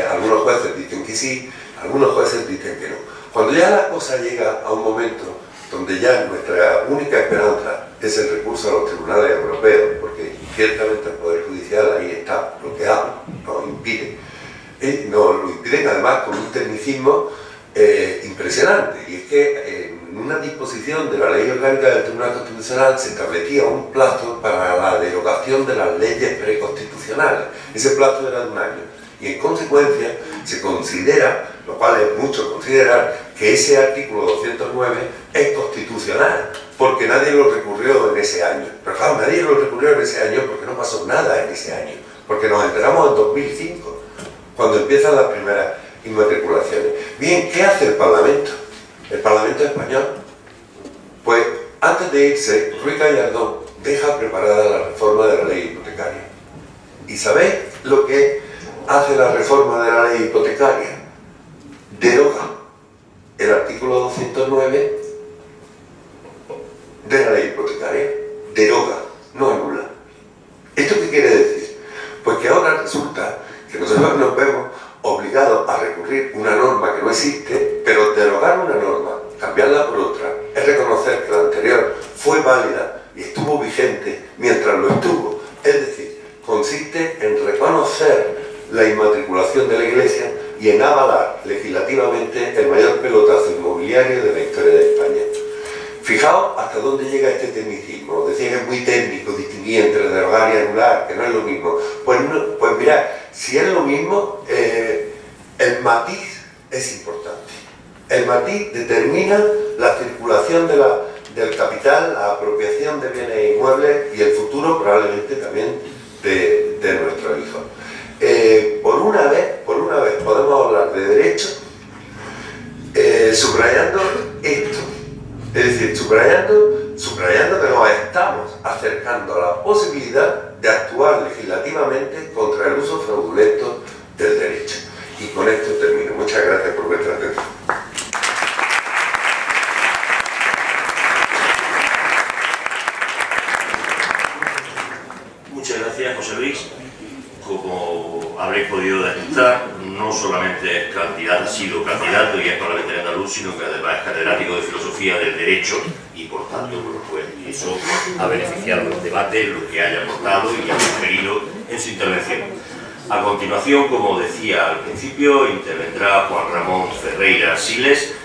algunos jueces dicen que sí, algunos jueces dicen que no. Cuando ya la cosa llega a un momento donde ya nuestra única esperanza es el recurso a los tribunales europeos, porque ciertamente el Poder Judicial ahí está bloqueado, nos impide, nos lo impiden además con un tecnicismo impresionante, y es que en una disposición de la Ley Orgánica del Tribunal Constitucional se establecía un plazo para la derogación de las leyes preconstitucionales. Ese plazo era de un año, y en consecuencia se considera, lo cual es mucho considerar, que ese artículo 209 es constitucional, porque nadie lo recurrió en ese año. Pero claro, nadie lo recurrió en ese año porque no pasó nada en ese año, porque nos enteramos en 2005, cuando empiezan las primeras inmatriculaciones. Bien, ¿qué hace el Parlamento? El Parlamento español, pues antes de irse, Ruiz Gallardón deja preparada la reforma de la ley hipotecaria. ¿Y sabéis lo que hace la reforma de la ley hipotecaria? Deroga el artículo 209 de la ley hipotecaria. Deroga, no anula. ¿Esto qué quiere decir? Pues que ahora resulta que nosotros nos vemos obligados a recurrir una norma que no existe, pero derogar una norma, cambiarla por otra, es reconocer que la anterior fue válida y estuvo vigente mientras lo estuvo. Es decir, consiste en reconocer la inmatriculación de la Iglesia y en avalar legislativamente el mayor pelotazo inmobiliario de la historia de España. Fijaos hasta ¿hasta dónde llega este tecnicismo? Decía que es muy técnico distinguir entre derogar y anular, que no es lo mismo. Pues mirad, si es lo mismo, el matiz es importante. El matiz determina la circulación del capital, la apropiación de bienes inmuebles y el futuro probablemente también de nuestros hijos. Por una vez podemos hablar de derecho subrayando esto, es decir, subrayando que nos estamos acercando a la posibilidad de actuar legislativamente contra el uso fraudulento del derecho. Y con esto termino. Muchas gracias por vuestra atención. Muchas gracias, José Luis. Como habréis podido detectar, no solamente ha sido candidato y es parlamentario andaluz, sino que además es catedrático de filosofía del derecho y por tanto, bueno, pues eso ha beneficiado el debate, lo que haya aportado y ha sugerido en su intervención. A continuación, como decía al principio, intervendrá Juan Ramón Ferreira Siles,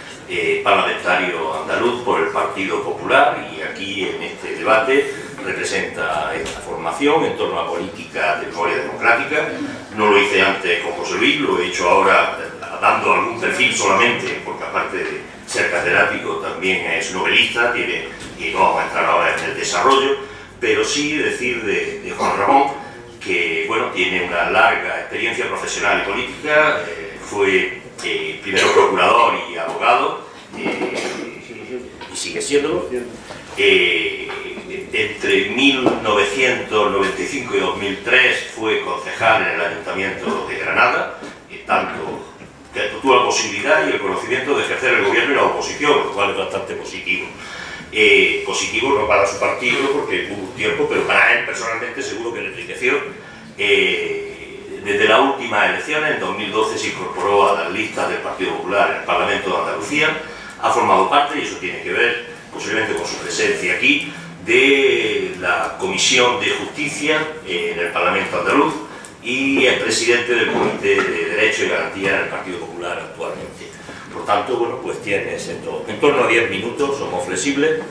parlamentario andaluz por el Partido Popular, y aquí en este debate representa esta formación en torno a política de memoria democrática. No lo hice antes con José Luis, lo he hecho ahora dando algún perfil solamente, porque aparte de ser catedrático también es novelista, y no vamos a entrar ahora en el desarrollo, pero sí decir de Juan Ramón que bueno, tiene una larga experiencia profesional y política, fue primero procurador y abogado, y sigue siéndolo. Entre 1995 y 2003 fue concejal en el Ayuntamiento de Granada, tanto que tuvo la posibilidad y el conocimiento de ejercer el gobierno y la oposición, lo cual es bastante positivo. Positivo no para su partido, porque hubo un tiempo, pero para él personalmente seguro que le enriqueció. Desde las últimas elecciones, en 2012, se incorporó a las listas del Partido Popular en el Parlamento de Andalucía, ha formado parte, y eso tiene que ver posiblemente con su presencia aquí, de la Comisión de Justicia en el Parlamento andaluz y es presidente del Comité de Derecho y Garantía en el Partido Popular actualmente. Por tanto, bueno, pues tienes en torno a 10 minutos, somos flexibles,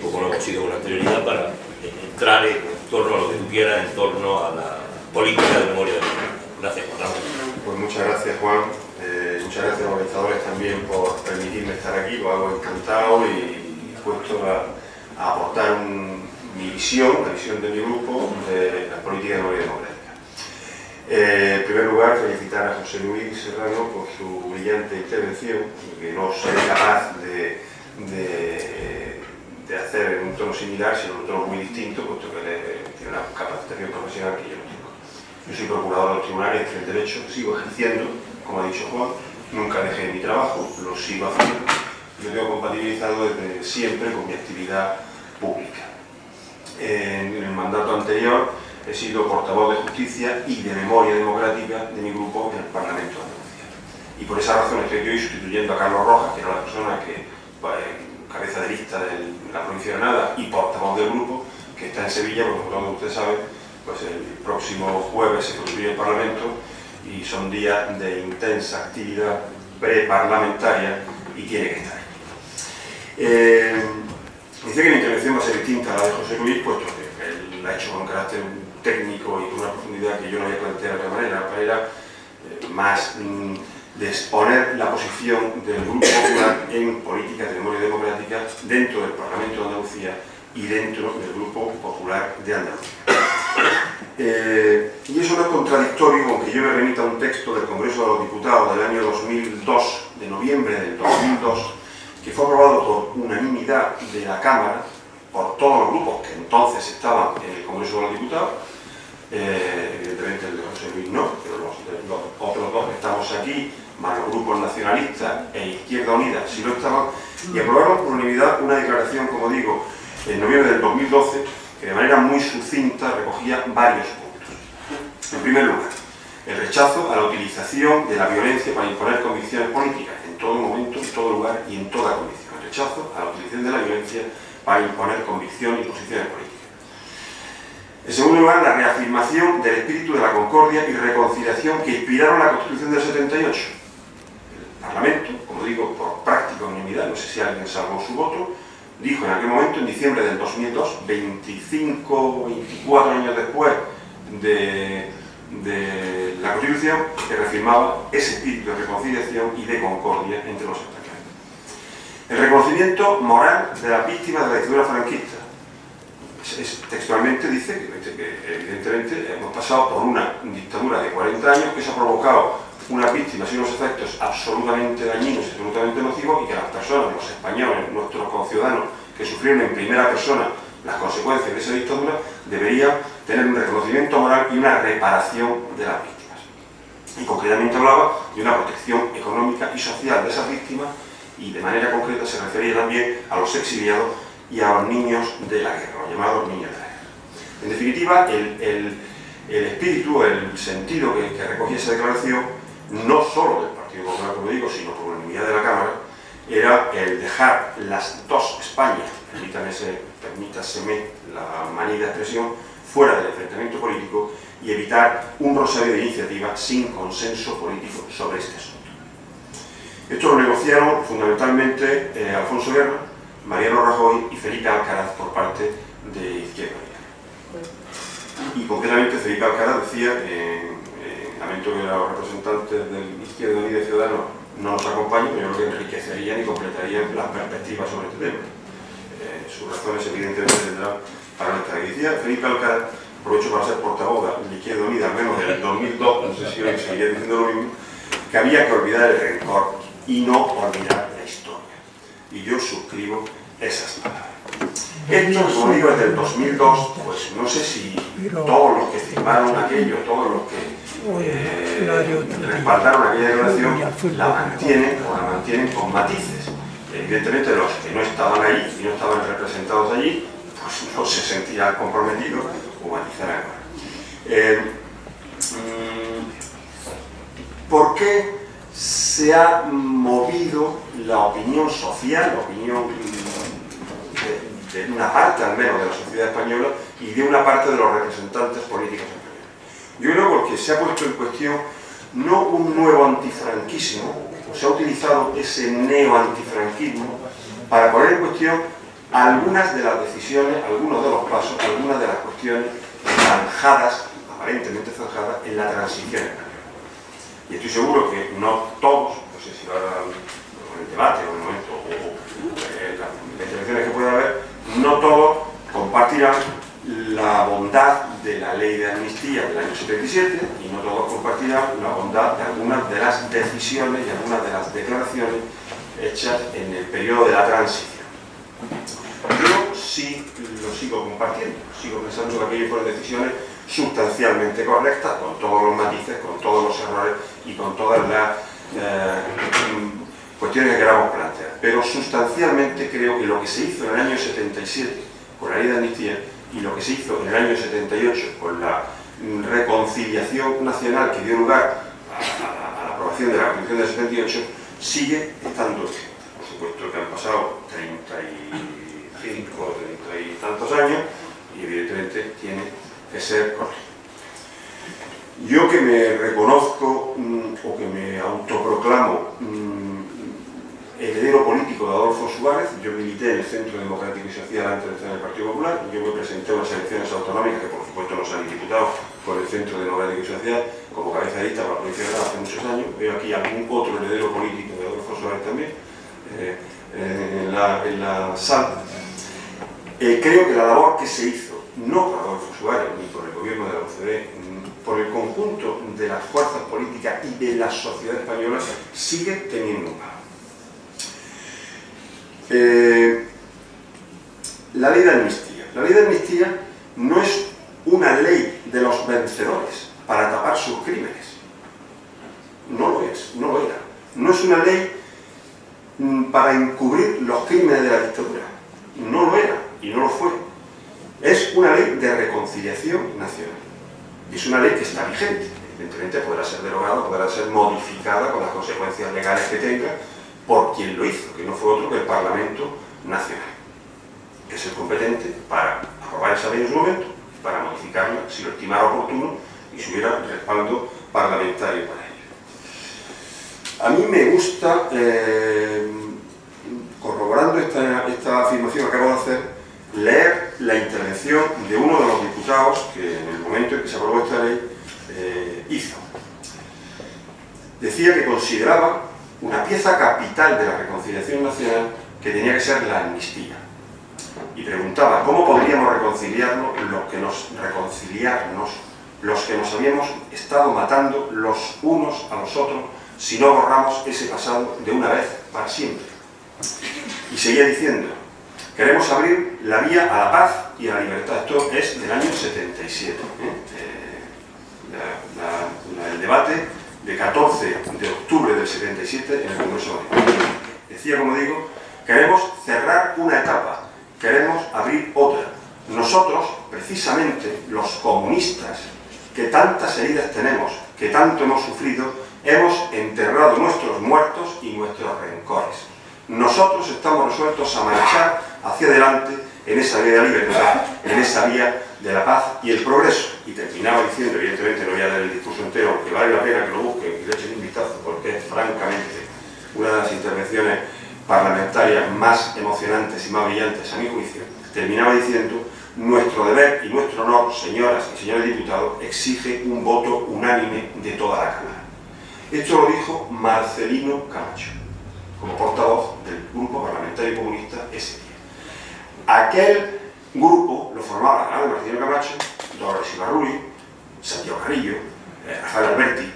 como lo hemos sido con anterioridad, para entrar en torno a lo que tú quieras, en torno a la política de memoria democrática. Gracias, Juan Ramón. Pues muchas gracias, Juan. Muchas gracias a los organizadores también por permitirme estar aquí, lo hago encantado y dispuesto a aportar mi visión, la visión de mi grupo, de la política de memoria democrática. En primer lugar, felicitar a José Luis Serrano por su brillante intervención, que no soy capaz de hacer en un tono similar, sino en un tono muy distinto, puesto que tiene una capacitación profesional que yo no tengo. Yo soy procurador de los tribunales en el derecho, sigo ejerciendo, como ha dicho Juan, nunca dejé mi trabajo, lo sigo haciendo, y lo tengo compatibilizado desde siempre con mi actividad pública. En el mandato anterior he sido portavoz de justicia y de memoria democrática de mi grupo en el Parlamento de Andalucía. Y por esa razón estoy hoy sustituyendo a Carlos Rojas, que era la persona que cabeza de lista de la provincia de Granada y portavoz del grupo, que está en Sevilla, porque como usted sabe, pues el próximo jueves se constituye el Parlamento y son días de intensa actividad preparlamentaria y tiene que estar ahí. Decía que mi intervención va a ser distinta a la de José Luis, puesto que él la ha hecho con carácter técnico y con una profundidad que yo no había planteado de otra manera, una manera más de exponer la posición del Grupo Popular en políticas de memoria democrática dentro del Parlamento de Andalucía y dentro del Grupo Popular de Andalucía. Y eso no es contradictorio con que yo me remita a un texto del Congreso de los Diputados del año 2002, de noviembre del 2002, que fue aprobado por unanimidad de la Cámara, por todos los grupos que entonces estaban en el Congreso de los Diputados, evidentemente el de José Luis no, pero los otros dos que estamos aquí, más los grupos nacionalistas e Izquierda Unida, sí lo estaban, y aprobaron por unanimidad una declaración, como digo, en noviembre del 2012, que de manera muy sucinta recogía varios puntos. En primer lugar, el rechazo a la utilización de la violencia para imponer convicciones políticas, en todo momento, en todo lugar y en toda condición. El rechazo a la utilización de la violencia para imponer convicción y posiciones políticas. En segundo lugar, la reafirmación del espíritu de la concordia y reconciliación que inspiraron la Constitución del 78. El Parlamento, como digo, por práctica unanimidad, no sé si alguien salvó su voto, dijo en aquel momento, en diciembre del 2002, 24 años después de la Constitución, que reafirmaba ese espíritu de reconciliación y de concordia entre los españoles. El reconocimiento moral de las víctimas de la dictadura franquista. Textualmente dice que evidentemente hemos pasado por una dictadura de 40 años que se ha provocado unas víctimas y unos efectos absolutamente dañinos y absolutamente nocivos, y que las personas, los españoles, nuestros conciudadanos que sufrieron en primera persona las consecuencias de esa dictadura, deberían tener un reconocimiento moral y una reparación de las víctimas. Y concretamente hablaba de una protección económica y social de esas víctimas, y de manera concreta se refería también a los exiliados y a los niños de la guerra, los llamados niños de la guerra. En definitiva, el espíritu, el sentido que recogía esa declaración, no solo del Partido Popular, como digo, sino por unanimidad de la Cámara, era el dejar las dos Españas, permítaseme la manía de expresión, fuera del enfrentamiento político y evitar un rosario de iniciativas sin consenso político sobre este asunto. Esto lo negociaron fundamentalmente Alfonso Guerra, Mariano Rajoy y Felipe Alcaraz por parte de Izquierda Unida. Y concretamente Felipe Alcaraz decía, lamento que los representantes de Izquierda Unida y Ciudadanos no nos acompañen, pero yo creo que enriquecerían y completarían las perspectivas sobre este tema. Sus razones evidentemente tendrán para nuestra decía Felipe Alcaraz, aprovecho para ser portavoz de Izquierda Unida, al menos del 2002, no sé si hoy seguiría diciendo lo mismo, que había que olvidar el rencor y no olvidar la historia. Y yo suscribo esas palabras. Esto, como digo, desde el 2002, pues no sé si todos los que firmaron aquello, todos los que respaldaron aquella declaración, la mantienen con matices. Evidentemente los que no estaban ahí y no estaban representados allí, pues no se sentían comprometidos o matizarán ahora. ¿Por qué se ha movido la opinión social, la opinión de una parte al menos de la sociedad española y de una parte de los representantes políticos españoles? Yo creo porque se ha puesto en cuestión no un nuevo antifranquismo, o se ha utilizado ese neo-antifranquismo para poner en cuestión algunas de las decisiones, algunos de los pasos, algunas de las cuestiones zanjadas, aparentemente zanjadas, en la transición española. Y estoy seguro que no todos, no sé si ahora en el debate o en el momento, o las intervenciones que pueda haber, no todos compartirán la bondad de la ley de amnistía del año 77 y no todos compartirán la bondad de algunas de las decisiones y algunas de las declaraciones hechas en el periodo de la transición. Yo sí lo sigo compartiendo, sigo pensando que aquellas fueron decisiones sustancialmente correctas, con todos los matices, con todos los errores y con todas las cuestiones que queramos plantear. Pero sustancialmente creo que lo que se hizo en el año 77 con la ley de amnistía y lo que se hizo en el año 78 con la reconciliación nacional que dio lugar a la aprobación de la Constitución del 78 sigue estando vigente. Por supuesto que han pasado 35 o 30 y tantos años y evidentemente tiene que ser correcto. Yo que me reconozco o que me autoproclamo heredero político de Adolfo Suárez, yo milité en el Centro Democrático y Social antes de estar en el Partido Popular, yo me presenté a unas elecciones autonómicas que por supuesto no se han diputado por el Centro Democrático y Social como cabeza de lista para la provincia de Granada hace muchos años. Veo aquí algún otro heredero político de Adolfo Suárez también en la sala. Creo que la labor que se hizo, no por Adolfo Suárez ni por el gobierno de la OCDE, por el conjunto de las fuerzas políticas y de la sociedad española, sigue teniendo un valor. La ley de amnistía. La ley de amnistía no es una ley de los vencedores para tapar sus crímenes. No lo es, no lo era. No es una ley para encubrir los crímenes de la dictadura. No lo era y no lo fue. Es una ley de reconciliación nacional. Y es una ley que está vigente. Evidentemente podrá ser derogada, podrá ser modificada con las consecuencias legales que tenga por quien lo hizo, que no fue otro que el Parlamento Nacional, que es el competente para aprobar esa ley en su momento, para modificarla si lo estimara oportuno y si hubiera respaldo parlamentario para ello. A mí me gusta, corroborando esta afirmación, continuación acabo de hacer, leer la intervención de uno de los diputados que en el momento en que se aprobó esta ley hizo. Decía que consideraba una pieza capital de la reconciliación nacional que tenía que ser la amnistía. Y preguntaba cómo podríamos reconciliarnos los que nos habíamos estado matando los unos a los otros si no borramos ese pasado de una vez para siempre. Y seguía diciendo, queremos abrir la vía a la paz y a la libertad. Esto es del año 77. El debate de 14 de octubre del 77 en el Congreso de Madrid. Decía, como digo, queremos cerrar una etapa, queremos abrir otra. Nosotros, precisamente, los comunistas, que tantas heridas tenemos, que tanto hemos sufrido, hemos enterrado nuestros muertos y nuestros rencores. Nosotros estamos resueltos a marchar hacia adelante en esa vía de la libertad, en esa vía de la paz y el progreso. Y terminaba diciendo, evidentemente no voy a leer el discurso entero, aunque vale la pena que lo busquen y le echen un vistazo, porque es francamente una de las intervenciones parlamentarias más emocionantes y más brillantes a mi juicio. Terminaba diciendo, nuestro deber y nuestro honor, señoras y señores diputados, exige un voto unánime de toda la Cámara. Esto lo dijo Marcelino Camacho, como portavoz del Grupo Parlamentario Comunista ese día. Aquel grupo lo formaba Ana Marcelino Camacho, Dolores Ibarruri, Santiago Carrillo, Rafael Alberti.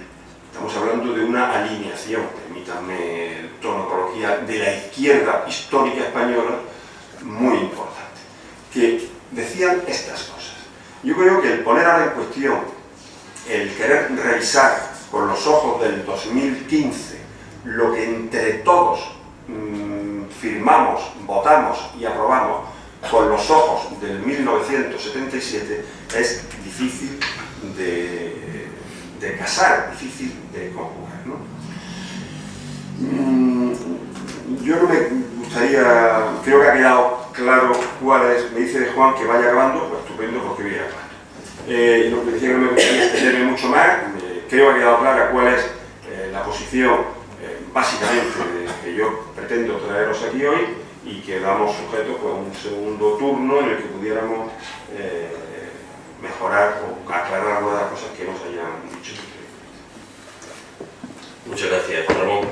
Estamos hablando de una alineación, permítanme el tono coloquial, de la izquierda histórica española muy importante, que decían estas cosas. Yo creo que el poner ahora en cuestión, el querer revisar con los ojos del 2015 lo que entre todos firmamos, votamos y aprobamos con los ojos del 1977 es difícil de casar, difícil de conjugar, ¿no? Yo no me gustaría, creo que ha quedado claro cuál es. Me dice Juan que vaya acabando, pues estupendo, porque voy acabando. Lo que decía que no me gustaría extenderme mucho más, creo que ha quedado clara cuál es la posición básicamente que yo pretendo traeros aquí hoy y que damos sujeto pues, a un segundo turno en el que pudiéramos mejorar o aclarar algunas de las cosas que nos hayan dicho. Muchas gracias, Ramón.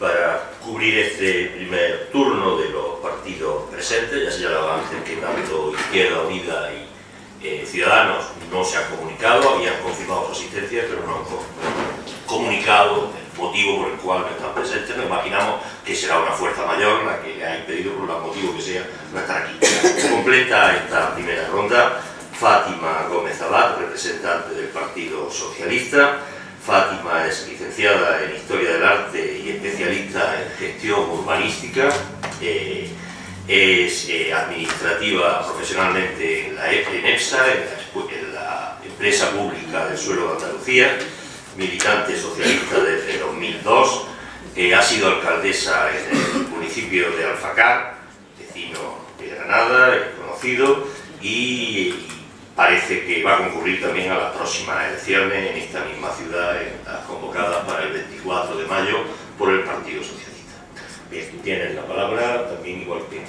Para cubrir este primer turno de los partidos presentes, ya señalaba antes que tanto Izquierda Unida y Ciudadanos no se han comunicado, habían confirmado su asistencia, pero no han comunicado el motivo por el cual no están presentes. Nos imaginamos que será una fuerza mayor la que ha impedido, por el motivo que sea, no estar aquí. Completa esta primera ronda Fátima Gómez Abad, representante del Partido Socialista. Fátima es licenciada en Historia del Arte y especialista en Gestión Urbanística. Es administrativa profesionalmente en EPSA, en la Empresa Pública del Suelo de Andalucía, militante socialista desde 2002, ha sido alcaldesa en el municipio de Alfacar, vecino de Granada, conocido, y parece que va a concurrir también a las próximas elecciones en esta misma ciudad, convocadas para el 24 de mayo por el Partido Socialista. Bien, tienes la palabra, también igual que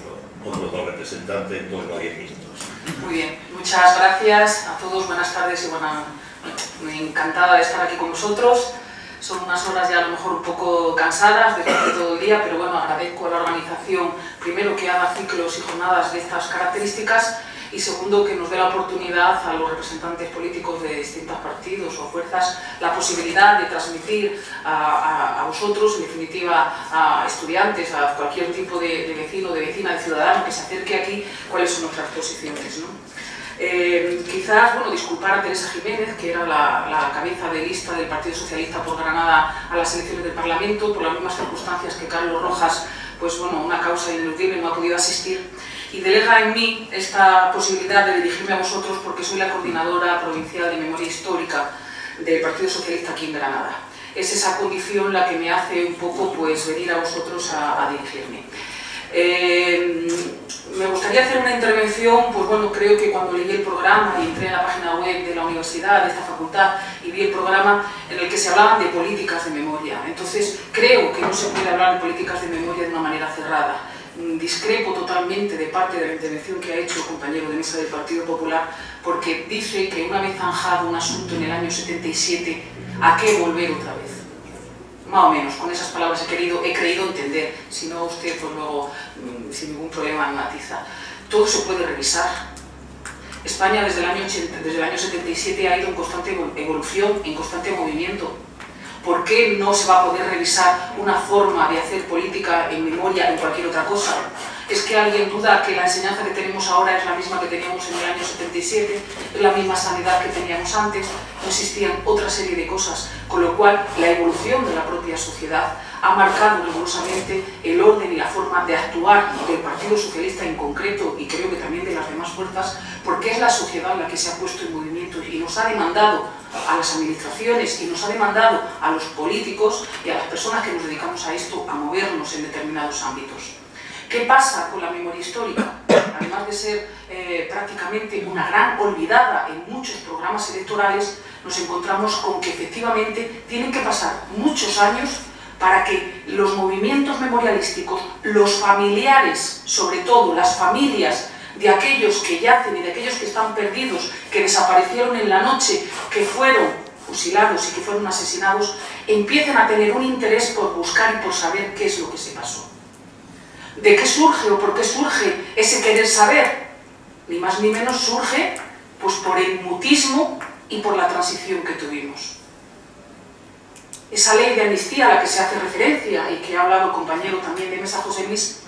otros dos representantes, en torno a 10 minutos. Muy bien, muchas gracias a todos, buenas tardes y encantada de estar aquí con vosotros. Son unas horas ya a lo mejor un poco cansadas después de todo el día, pero bueno, agradezco a la organización, primero que haga ciclos y jornadas de estas características, y segundo, que nos dé la oportunidad a los representantes políticos de distintos partidos o fuerzas la posibilidad de transmitir a vosotros, en definitiva a estudiantes, a cualquier tipo de vecino, de vecina, de ciudadano que se acerque aquí, cuáles son nuestras posiciones, ¿no? Quizás, bueno, disculpar a Teresa Jiménez, que era la cabeza de lista del Partido Socialista por Granada a las elecciones del Parlamento, por las mismas circunstancias que Carlos Rojas, pues bueno, una causa ineludible, no ha podido asistir, y delega en mí esta posibilidad de dirigirme a vosotros porque soy la coordinadora provincial de memoria histórica del Partido Socialista aquí en Granada. Es esa condición la que me hace un poco pues venir a vosotros a dirigirme. Me gustaría hacer una intervención, pues bueno, creo que cuando leí el programa y entré en la página web de la universidad, de esta facultad, y vi el programa en el que se hablaban de políticas de memoria. Entonces, creo que no se puede hablar de políticas de memoria de una manera cerrada. discrepo totalmente de parte de la intervención que ha hecho el compañero de mesa del Partido Popular, porque dice que una vez zanjado un asunto en el año 77, ¿a qué volver otra vez? Más o menos, con esas palabras he creído entender, si no usted pues luego sin ningún problema me matiza. Todo se puede revisar. España desde el año 77 ha ido en constante evolución, en constante movimiento. ¿Por qué no se va a poder revisar una forma de hacer política en memoria en cualquier otra cosa? ¿Es que alguien duda que la enseñanza que tenemos ahora es la misma que teníamos en el año 77? ¿Es la misma sanidad que teníamos antes? No existían otra serie de cosas, con lo cual la evolución de la propia sociedad ha marcado rigurosamente el orden y la forma de actuar del Partido Socialista en concreto, y creo que también de las demás fuerzas, porque es la sociedad la que se ha puesto en movimiento y nos ha demandado a las administraciones y nos ha demandado a los políticos y a las personas que nos dedicamos a esto a movernos en determinados ámbitos. ¿Qué pasa con la memoria histórica? Además de ser prácticamente una gran olvidada en muchos programas electorales, nos encontramos con que efectivamente tienen que pasar muchos años para que los movimientos memorialísticos, los familiares, sobre todo las familias de aquellos que yacen y de aquellos que están perdidos, que desaparecieron en la noche, que fueron fusilados y que fueron asesinados, empiecen a tener un interés por buscar y por saber qué es lo que se pasó. ¿De qué surge o por qué surge ese querer saber? Ni más ni menos surge pues por el mutismo y por la transición que tuvimos. Esa ley de amnistía a la que se hace referencia y que ha hablado el compañero también de mesa, José Luis,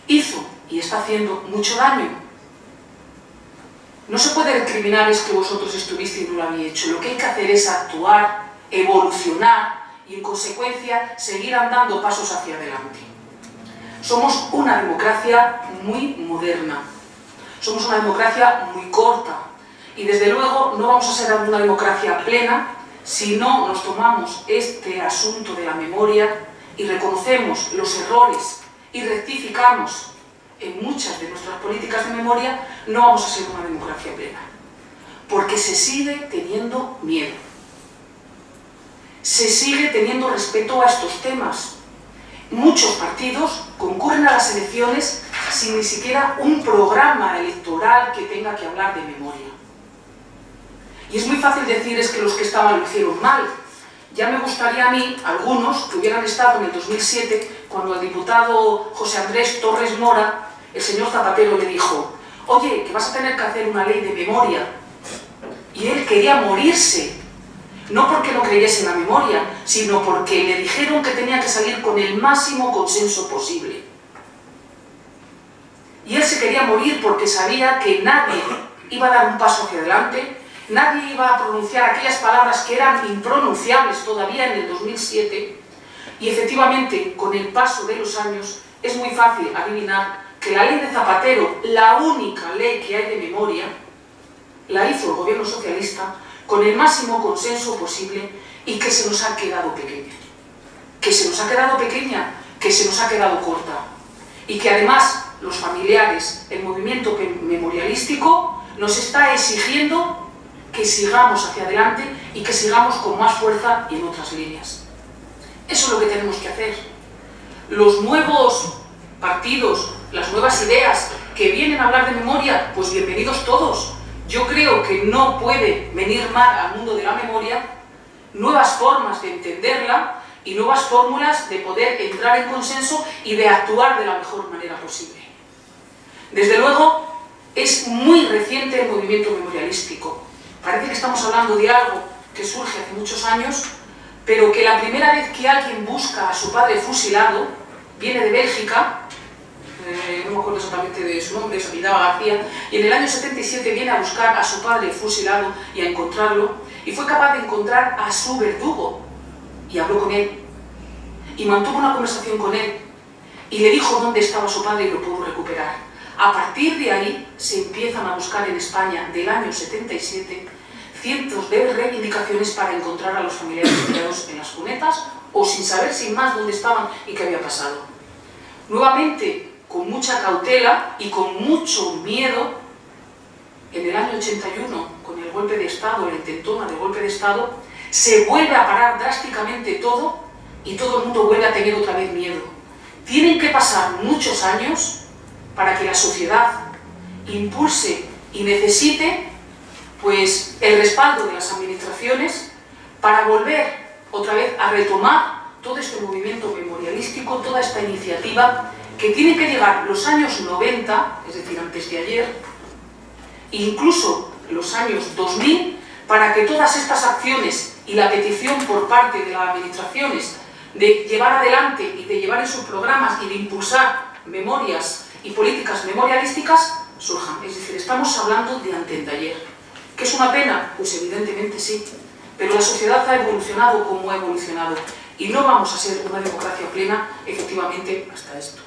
hizo y está haciendo mucho daño. No se puede recriminar es que vosotros estuvisteis y no lo habéis hecho. Lo que hay que hacer es actuar, evolucionar y en consecuencia seguir andando pasos hacia adelante. Somos una democracia muy moderna, somos una democracia muy corta y desde luego no vamos a ser una democracia plena si no nos tomamos este asunto de la memoria y reconocemos los errores y rectificamos en muchas de nuestras políticas de memoria, no vamos a ser una democracia plena. Porque se sigue teniendo miedo. Se sigue teniendo respeto a estos temas. Muchos partidos concurren a las elecciones sin ni siquiera un programa electoral que tenga que hablar de memoria. Y es muy fácil decir es que los que estaban lo hicieron mal. Ya me gustaría a mí, algunos, que hubieran estado en el 2007, cuando al diputado José Andrés Torres Mora, el señor Zapatero le dijo: oye, que vas a tener que hacer una ley de memoria. Y él quería morirse. No porque no creyese en la memoria, sino porque le dijeron que tenía que salir con el máximo consenso posible. Y él se quería morir porque sabía que nadie iba a dar un paso hacia adelante, nadie iba a pronunciar aquellas palabras que eran impronunciables todavía en el 2007, y efectivamente, con el paso de los años, es muy fácil adivinar que la ley de Zapatero, la única ley que hay de memoria, la hizo el gobierno socialista con el máximo consenso posible y que se nos ha quedado pequeña. Que se nos ha quedado pequeña, que se nos ha quedado corta. Y que además los familiares, el movimiento memorialístico, nos está exigiendo que sigamos hacia adelante y que sigamos con más fuerza y en otras líneas. Eso es lo que tenemos que hacer. Los nuevos partidos, las nuevas ideas que vienen a hablar de memoria, pues bienvenidos todos. Yo creo que no puede venir mal al mundo de la memoria nuevas formas de entenderla y nuevas fórmulas de poder entrar en consenso y de actuar de la mejor manera posible. Desde luego, es muy reciente el movimiento memorialístico. Parece que estamos hablando de algo que surge hace muchos años, pero que la primera vez que alguien busca a su padre fusilado viene de Bélgica, no me acuerdo exactamente de su nombre, se apellidaba García, y en el año 77 viene a buscar a su padre fusilado y a encontrarlo, y fue capaz de encontrar a su verdugo, y habló con él, y mantuvo una conversación con él, y le dijo dónde estaba su padre y lo pudo recuperar. A partir de ahí se empiezan a buscar en España, del año 77, cientos de reivindicaciones para encontrar a los familiares tirados en las cunetas, o sin saber sin más dónde estaban y qué había pasado. Nuevamente, con mucha cautela y con mucho miedo, en el año 81, con el golpe de Estado, la intentona del golpe de Estado, se vuelve a parar drásticamente todo y todo el mundo vuelve a tener otra vez miedo. Tienen que pasar muchos años para que la sociedad impulse y necesite pues, el respaldo de las administraciones para volver otra vez a retomar todo este movimiento memorialístico, toda esta iniciativa, que tiene que llegar los años 90, es decir, antes de ayer, incluso los años 2000, para que todas estas acciones y la petición por parte de las administraciones de llevar adelante y de llevar en sus programas y de impulsar memorias y políticas memorialísticas surjan. Es decir, estamos hablando de antes de ayer. ¿Que es una pena? Pues evidentemente sí, pero la sociedad ha evolucionado como ha evolucionado y no vamos a ser una democracia plena, efectivamente, hasta esto.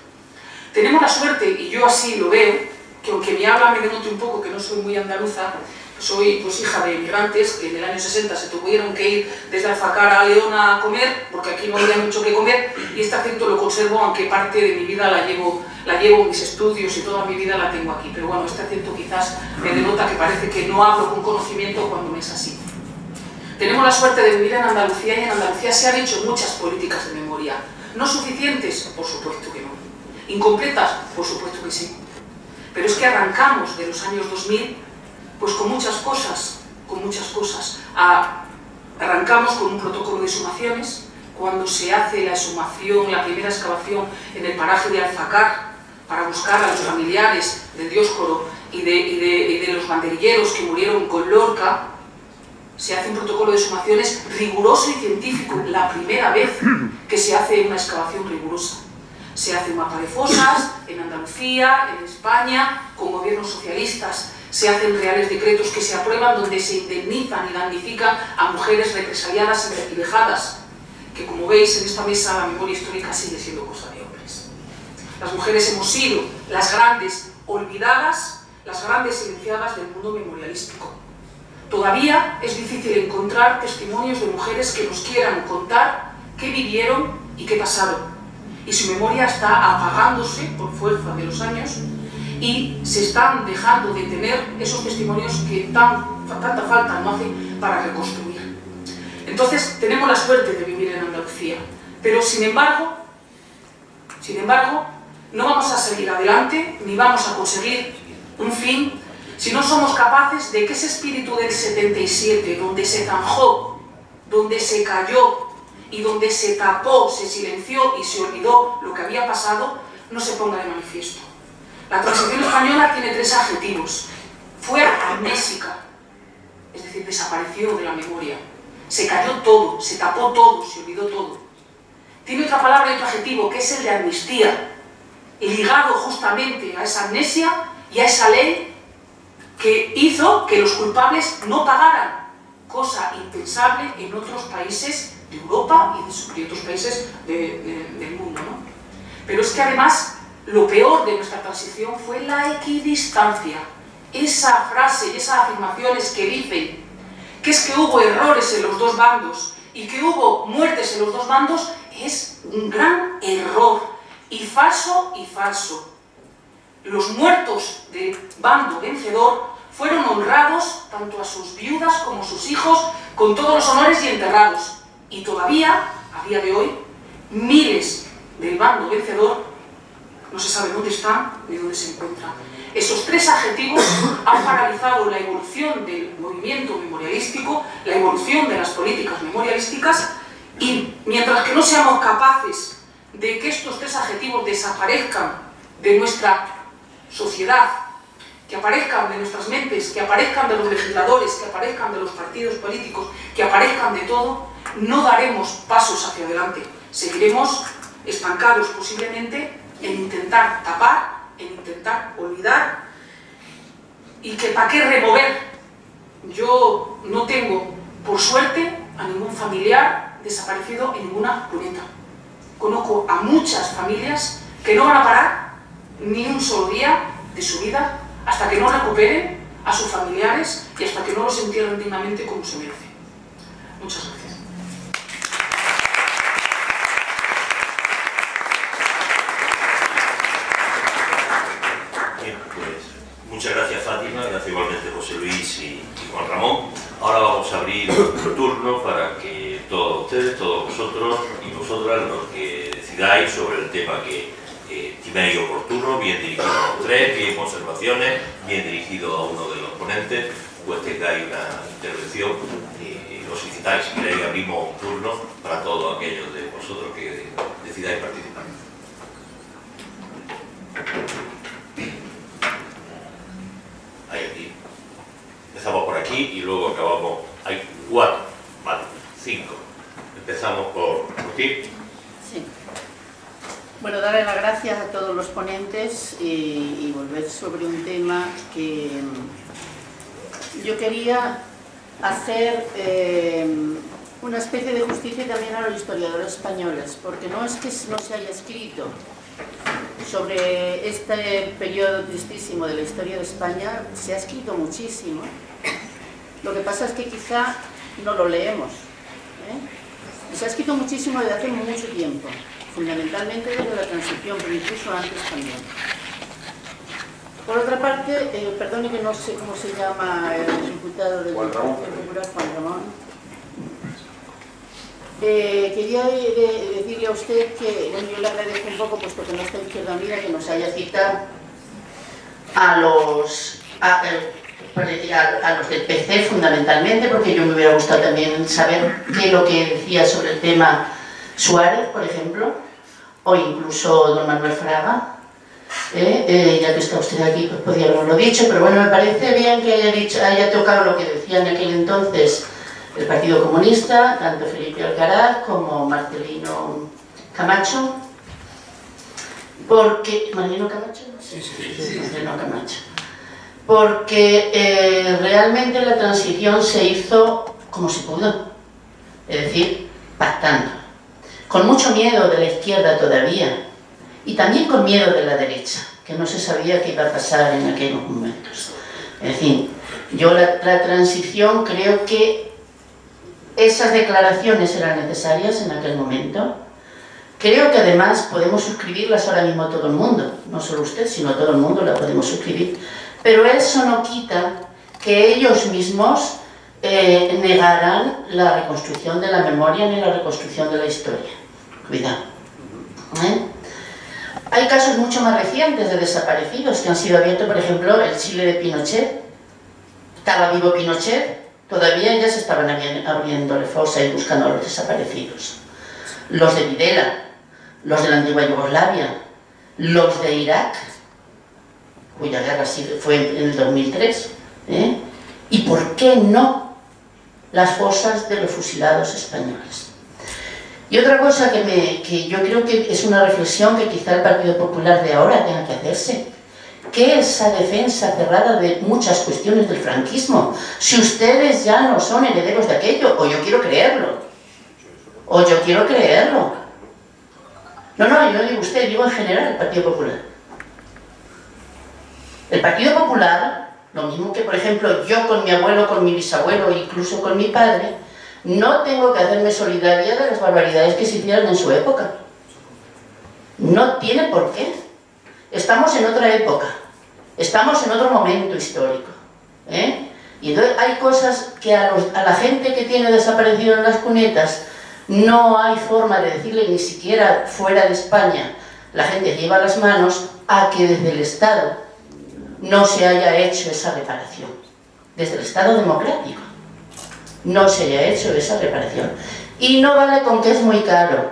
Tenemos la suerte, y yo así lo veo, que aunque mi habla me denote un poco que no soy muy andaluza, soy pues hija de inmigrantes que en el año 60 se tuvieron que ir desde Alfacar a León a comer, porque aquí no había mucho que comer, y este acento lo conservo, aunque parte de mi vida la llevo en mis estudios y toda mi vida la tengo aquí. Pero bueno, este acento quizás me denota que parece que no hablo con conocimiento cuando me es así. Tenemos la suerte de vivir en Andalucía, y en Andalucía se han hecho muchas políticas de memoria. ¿No suficientes? Por supuesto que no. ¿Incompletas? Por supuesto que sí. Pero es que arrancamos de los años 2000 pues con muchas cosas. Arrancamos con un protocolo de exhumaciones, cuando se hace la exhumación, la primera excavación en el paraje de Alfacar, para buscar a los familiares del Dioscoro y de los banderilleros que murieron con Lorca. Se hace un protocolo de exhumaciones riguroso y científico, la primera vez que se hace una excavación rigurosa. Se hace un mapa de fosas en Andalucía, en España, con gobiernos socialistas. Se hacen reales decretos que se aprueban donde se indemnizan y damnifican a mujeres represaliadas y vejadas, que como veis en esta mesa la memoria histórica sigue siendo cosa de hombres. Las mujeres hemos sido las grandes olvidadas, las grandes silenciadas del mundo memorialístico. Todavía es difícil encontrar testimonios de mujeres que nos quieran contar qué vivieron y qué pasaron. Y su memoria está apagándose por fuerza de los años y se están dejando de tener esos testimonios que tanta falta no hacen para reconstruir. Entonces tenemos la suerte de vivir en Andalucía, pero sin embargo, no vamos a seguir adelante ni vamos a conseguir un fin si no somos capaces de que ese espíritu del 77, donde se zanjó, donde se cayó y donde se tapó, se silenció y se olvidó lo que había pasado, no se ponga de manifiesto. La transición española tiene 3 adjetivos. Fue amnésica, es decir, desapareció de la memoria. Se cayó todo, se tapó todo, se olvidó todo. Tiene otra palabra y otro adjetivo, que es el de amnistía, ligado justamente a esa amnesia y a esa ley que hizo que los culpables no pagaran, cosa impensable en otros países de Europa y de otros países del mundo, ¿no? Pero es que además lo peor de nuestra transición fue la equidistancia. Esa frase y esas afirmaciones que dicen que es que hubo errores en los dos bandos y que hubo muertes en los dos bandos es un gran error y falso y falso. Los muertos del bando vencedor fueron honrados tanto a sus viudas como a sus hijos con todos los honores y enterrados. Y todavía, a día de hoy, miles del bando vencedor no se sabe dónde están ni dónde se encuentran. Esos 3 adjetivos han paralizado la evolución del movimiento memorialístico, la evolución de las políticas memorialísticas, y mientras que no seamos capaces de que estos 3 adjetivos desaparezcan de nuestra sociedad, que aparezcan de nuestras mentes, que aparezcan de los legisladores, que aparezcan de los partidos políticos, que aparezcan de todo, no daremos pasos hacia adelante. Seguiremos estancados posiblemente en intentar tapar, en intentar olvidar, y que para qué remover. Yo no tengo, por suerte, a ningún familiar desaparecido en ninguna cuneta. Conozco a muchas familias que no van a parar ni un solo día de su vida hasta que no recuperen a sus familiares y hasta que no los entierren dignamente como se merece. Muchas gracias. Muchas gracias, Fátima, gracias igualmente José Luis y Juan Ramón. Ahora vamos a abrir nuestro turno para que todos ustedes, todos vosotros y vosotras, los que decidáis decidáis sobre el tema que estiméis oportuno, bien dirigido a los tres, bien observaciones, bien dirigido a uno de los ponentes, pues tengáis una intervención y lo solicitáis. Si queréis, abrimos un turno para todos aquellos de vosotros que decidáis participar. Hay aquí. Empezamos por aquí y luego acabamos. Hay 4, vale, 5. Empezamos por ti. Sí. Bueno, darle las gracias a todos los ponentes y volver sobre un tema que yo quería hacer una especie de justicia también a los historiadores españoles, porque no es que no se haya escrito sobre este periodo tristísimo de la historia de España, se ha escrito muchísimo. Lo que pasa es que quizá no lo leemos. Se ha escrito muchísimo desde hace mucho tiempo, fundamentalmente desde la transición, pero incluso antes también. Por otra parte, perdone que no sé cómo se llama el diputado del Partido Popular, Juan Ramón. Quería decirle a usted que, bueno, yo le agradezco un poco, puesto que no está Izquierda Unida, que nos haya citado a los del PC fundamentalmente, porque yo me hubiera gustado también saber qué es lo que decía sobre el tema Suárez, por ejemplo, o incluso don Manuel Fraga. Ya que está usted aquí, pues podría haberlo dicho, pero bueno, me parece bien que haya tocado lo que decía en aquel entonces el Partido Comunista, tanto Felipe Alcaraz como Marcelino Camacho, porque... ¿Marcelino Camacho? Sí. Marcelino Camacho. Porque realmente la transición se hizo como se pudo, es decir, pactando, con mucho miedo de la izquierda todavía, y también con miedo de la derecha, que no se sabía qué iba a pasar en aquellos momentos. En fin, yo la transición creo que esas declaraciones eran necesarias en aquel momento. Creo que además podemos suscribirlas ahora mismo todo el mundo, no solo usted, sino todo el mundo la podemos suscribir. Pero eso no quita que ellos mismos negaran la reconstrucción de la memoria ni la reconstrucción de la historia. Cuidado. Hay casos mucho más recientes de desaparecidos que han sido abiertos, por ejemplo, el Chile de Pinochet. Estaba vivo Pinochet, todavía ya se estaban abriendo fosas y buscando a los desaparecidos. Los de Videla, los de la antigua Yugoslavia, los de Irak, cuya guerra fue en el 2003. ¿Y por qué no las fosas de los fusilados españoles? Y otra cosa que yo creo que es una reflexión que quizá el Partido Popular de ahora tenga que hacerse. ¿Qué es esa defensa cerrada de muchas cuestiones del franquismo? Si ustedes ya no son herederos de aquello, o yo quiero creerlo. O yo quiero creerlo. No, yo no digo usted, digo en general el Partido Popular. El Partido Popular, lo mismo que por ejemplo yo con mi abuelo, con mi bisabuelo, incluso con mi padre, no tengo que hacerme solidaria de las barbaridades que se hicieron en su época. No tiene por qué. Estamos en otra época, estamos en otro momento histórico. Y entonces hay cosas que a la gente que tiene desaparecido en las cunetas no hay forma de decirle, ni siquiera fuera de España, la gente lleva las manos a que desde el Estado no se haya hecho esa reparación. Desde el Estado democrático no se haya hecho esa reparación. Y no vale con que es muy caro,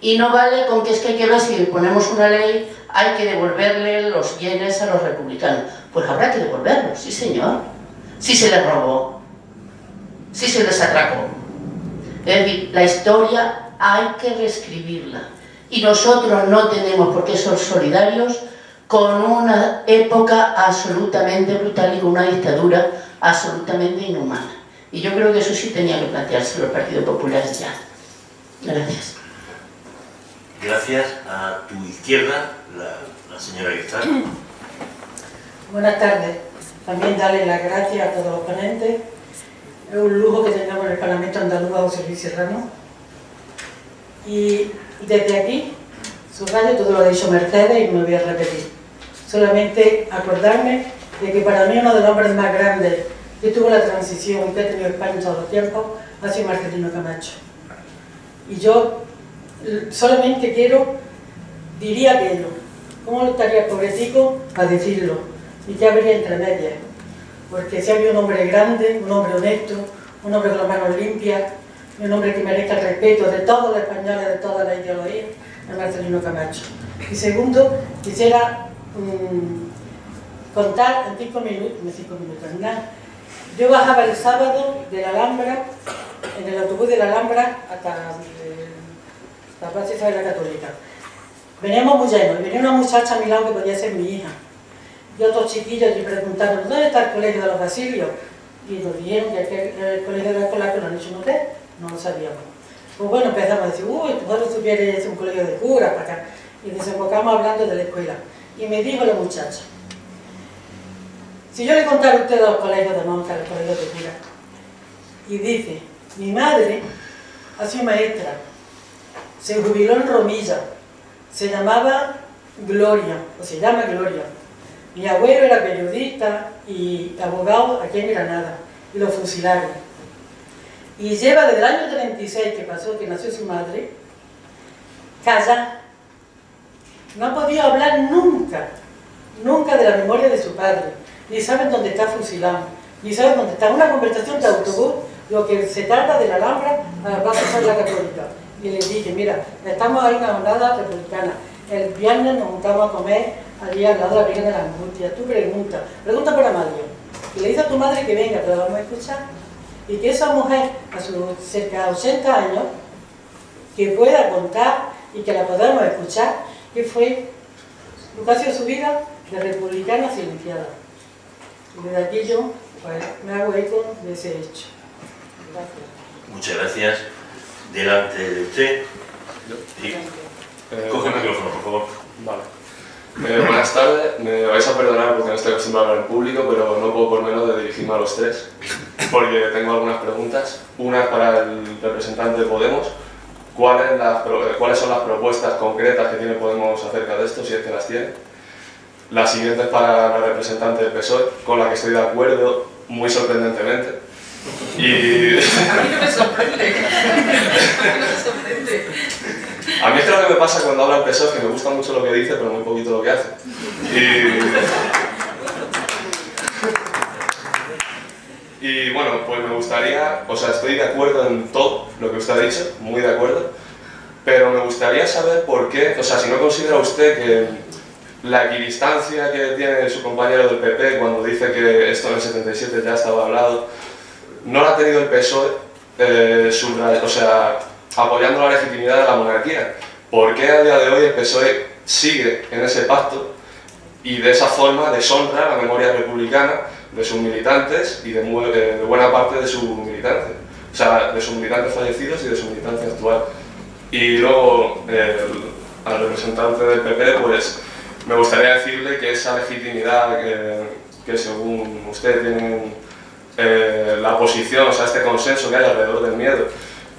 y no vale con que es que hay que ver si ponemos una ley, hay que devolverle los bienes a los republicanos. Pues habrá que devolverlos, sí señor. Si se les robó, si se les atracó. Es decir, la historia hay que reescribirla. Y nosotros no tenemos por qué ser solidarios con una época absolutamente brutal y con una dictadura absolutamente inhumana. Y yo creo que eso sí tenía que planteárselo el Partido Popular ya. Gracias. Gracias. A tu izquierda, la señora Guizar. Buenas tardes. También darle las gracias a todos los ponentes. Es un lujo que tengamos en el Parlamento andaluz a José Luis Serrano. Y desde aquí, subrayo todo lo ha dicho Mercedes y me voy a repetir. Solamente acordarme de que para mí uno de los hombres más grandes que tuvo la transición que ha tenido España en todos los tiempos ha sido Marcelino Camacho. Y yo solamente quiero diría aquello. ¿Cómo no estaría el pobretico a decirlo? ¿Y qué habría entre medias? Porque si había un hombre grande, un hombre honesto, un hombre con las manos limpias, un hombre que merezca el respeto de todos los españoles, de toda la ideología, es Marcelino Camacho. Y segundo, quisiera contar en 5 minutos, nada. Yo bajaba el sábado de la Alhambra, en el autobús de la Alhambra hasta la Plaza Isabel la Católica. Veníamos muy llenos y venía una muchacha a mi lado que podía ser mi hija. Y otros chiquillos le preguntaron, ¿dónde está el colegio de los Basilios? Y nos dijeron que el colegio de la escuela que lo han hecho en hotel, no lo sabíamos. Pues bueno, empezamos a decir, uy, tú no supieres un colegio de curas para acá. Y desembocamos hablando de la escuela. Y me dijo la muchacha, si yo le contara a usted los colegios de monjas, los colegios de curas, y dice, mi madre ha sido maestra, se jubiló en Romilla, se llamaba Gloria, o se llama Gloria. Mi abuelo era periodista y abogado aquí en Granada, y lo fusilaron. Y lleva desde el año 36 que pasó, que nació su madre, callada. No ha podido hablar nunca, nunca de la memoria de su padre, ni saben dónde está fusilado, ni saben dónde está. Una conversación de autobús, lo que se tarda de la Alhambra a la Plaza Isabel la Católica. Y les dije, mira, estamos ahí en una jornada republicana, el viernes nos juntamos a comer allí al lado de la Virgen de la Angustia. Tú pregunta por Amadeo, y le dice a tu madre que venga, te la vamos a escuchar, y que esa mujer, a sus cerca de 80 años, que pueda contar y que la podamos escuchar, que fue lo que ha sido su vida de republicana silenciada. Y desde aquí yo pues, me hago eco de ese hecho. Gracias. Muchas gracias. Delante de usted. Sí. Coge el micrófono, por favor. Vale. Buenas tardes. Me vais a perdonar porque no estoy acostumbrado a hablar en público, pero no puedo por menos de dirigirme a los tres, porque tengo algunas preguntas. Una para el representante de Podemos. ¿Cuáles son las propuestas concretas que tiene Podemos acerca de esto, si es que las tiene? La siguiente es para la representante del PSOE, con la que estoy de acuerdo, muy sorprendentemente. Y... A mí no me sorprende. No me sorprende. A mí es que lo que me pasa cuando habla el PSOE es que me gusta mucho lo que dice, pero muy poquito lo que hace. Y bueno, pues me gustaría, o sea, estoy de acuerdo en todo lo que usted ha dicho, muy de acuerdo, pero me gustaría saber por qué, o sea, si no considera usted que la equidistancia que tiene su compañero del PP cuando dice que esto en el 77 ya estaba hablado, no la ha tenido el PSOE, o sea, apoyando la legitimidad de la monarquía. ¿Por qué a día de hoy el PSOE sigue en ese pacto y de esa forma deshonra la memoria republicana de sus militantes y de buena parte de su militancia? O sea, de sus militantes fallecidos y de su militancia actual. Y luego, al representante del PP, pues me gustaría decirle que esa legitimidad que según usted tiene la oposición, o sea, este consenso que hay alrededor del miedo,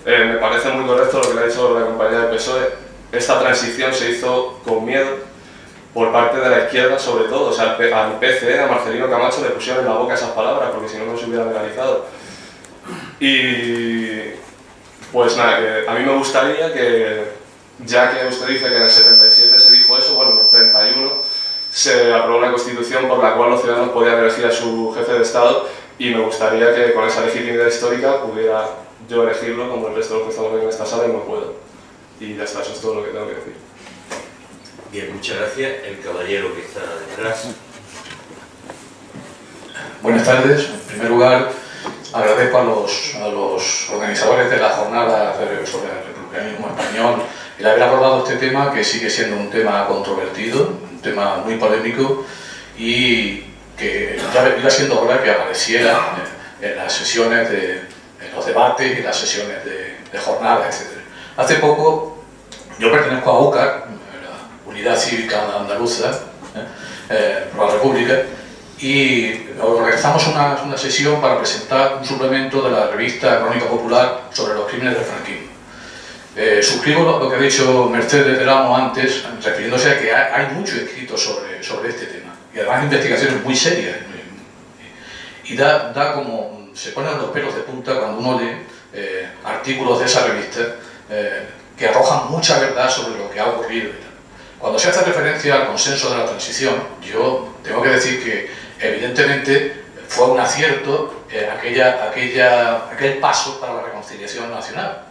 me parece muy correcto lo que le ha dicho la compañera del PSOE. Esta transición se hizo con miedo por parte de la izquierda, sobre todo. O sea, al PCE, a Marcelino Camacho, le pusieron en la boca esas palabras, porque si no, no se hubiera legalizado. Y pues nada, a mí me gustaría que, ya que usted dice que en el 77 se dijo eso, bueno, en el 31 se aprobó una constitución por la cual los ciudadanos podían elegir a su jefe de Estado, y me gustaría que con esa legitimidad histórica pudiera yo elegirlo como el resto de los que estamos en esta sala, y no puedo. Y ya está, eso es todo lo que tengo que decir. Bien, muchas gracias. El caballero que está detrás. Buenas tardes. En primer lugar, agradezco a los organizadores de la jornada sobre el republicanismo español el haber abordado este tema, que sigue siendo un tema controvertido, un tema muy polémico, y que ya iba siendo hora que apareciera en las sesiones en los debates y las sesiones de jornadas, etc. Hace poco, yo pertenezco a UCAR, la Unidad Cívica Andaluza, por la República, y organizamos una sesión para presentar un suplemento de la revista Crónica Popular sobre los crímenes del franquismo. Suscribo lo que ha dicho Mercedes del Amo antes, refiriéndose a que hay mucho escrito sobre este tema, y además investigaciones muy serias, y da como, se ponen los pelos de punta cuando uno lee artículos de esa revista que arrojan mucha verdad sobre lo que ha ocurrido y tal. Cuando se hace referencia al consenso de la transición, yo tengo que decir que evidentemente fue un acierto aquel paso para la reconciliación nacional,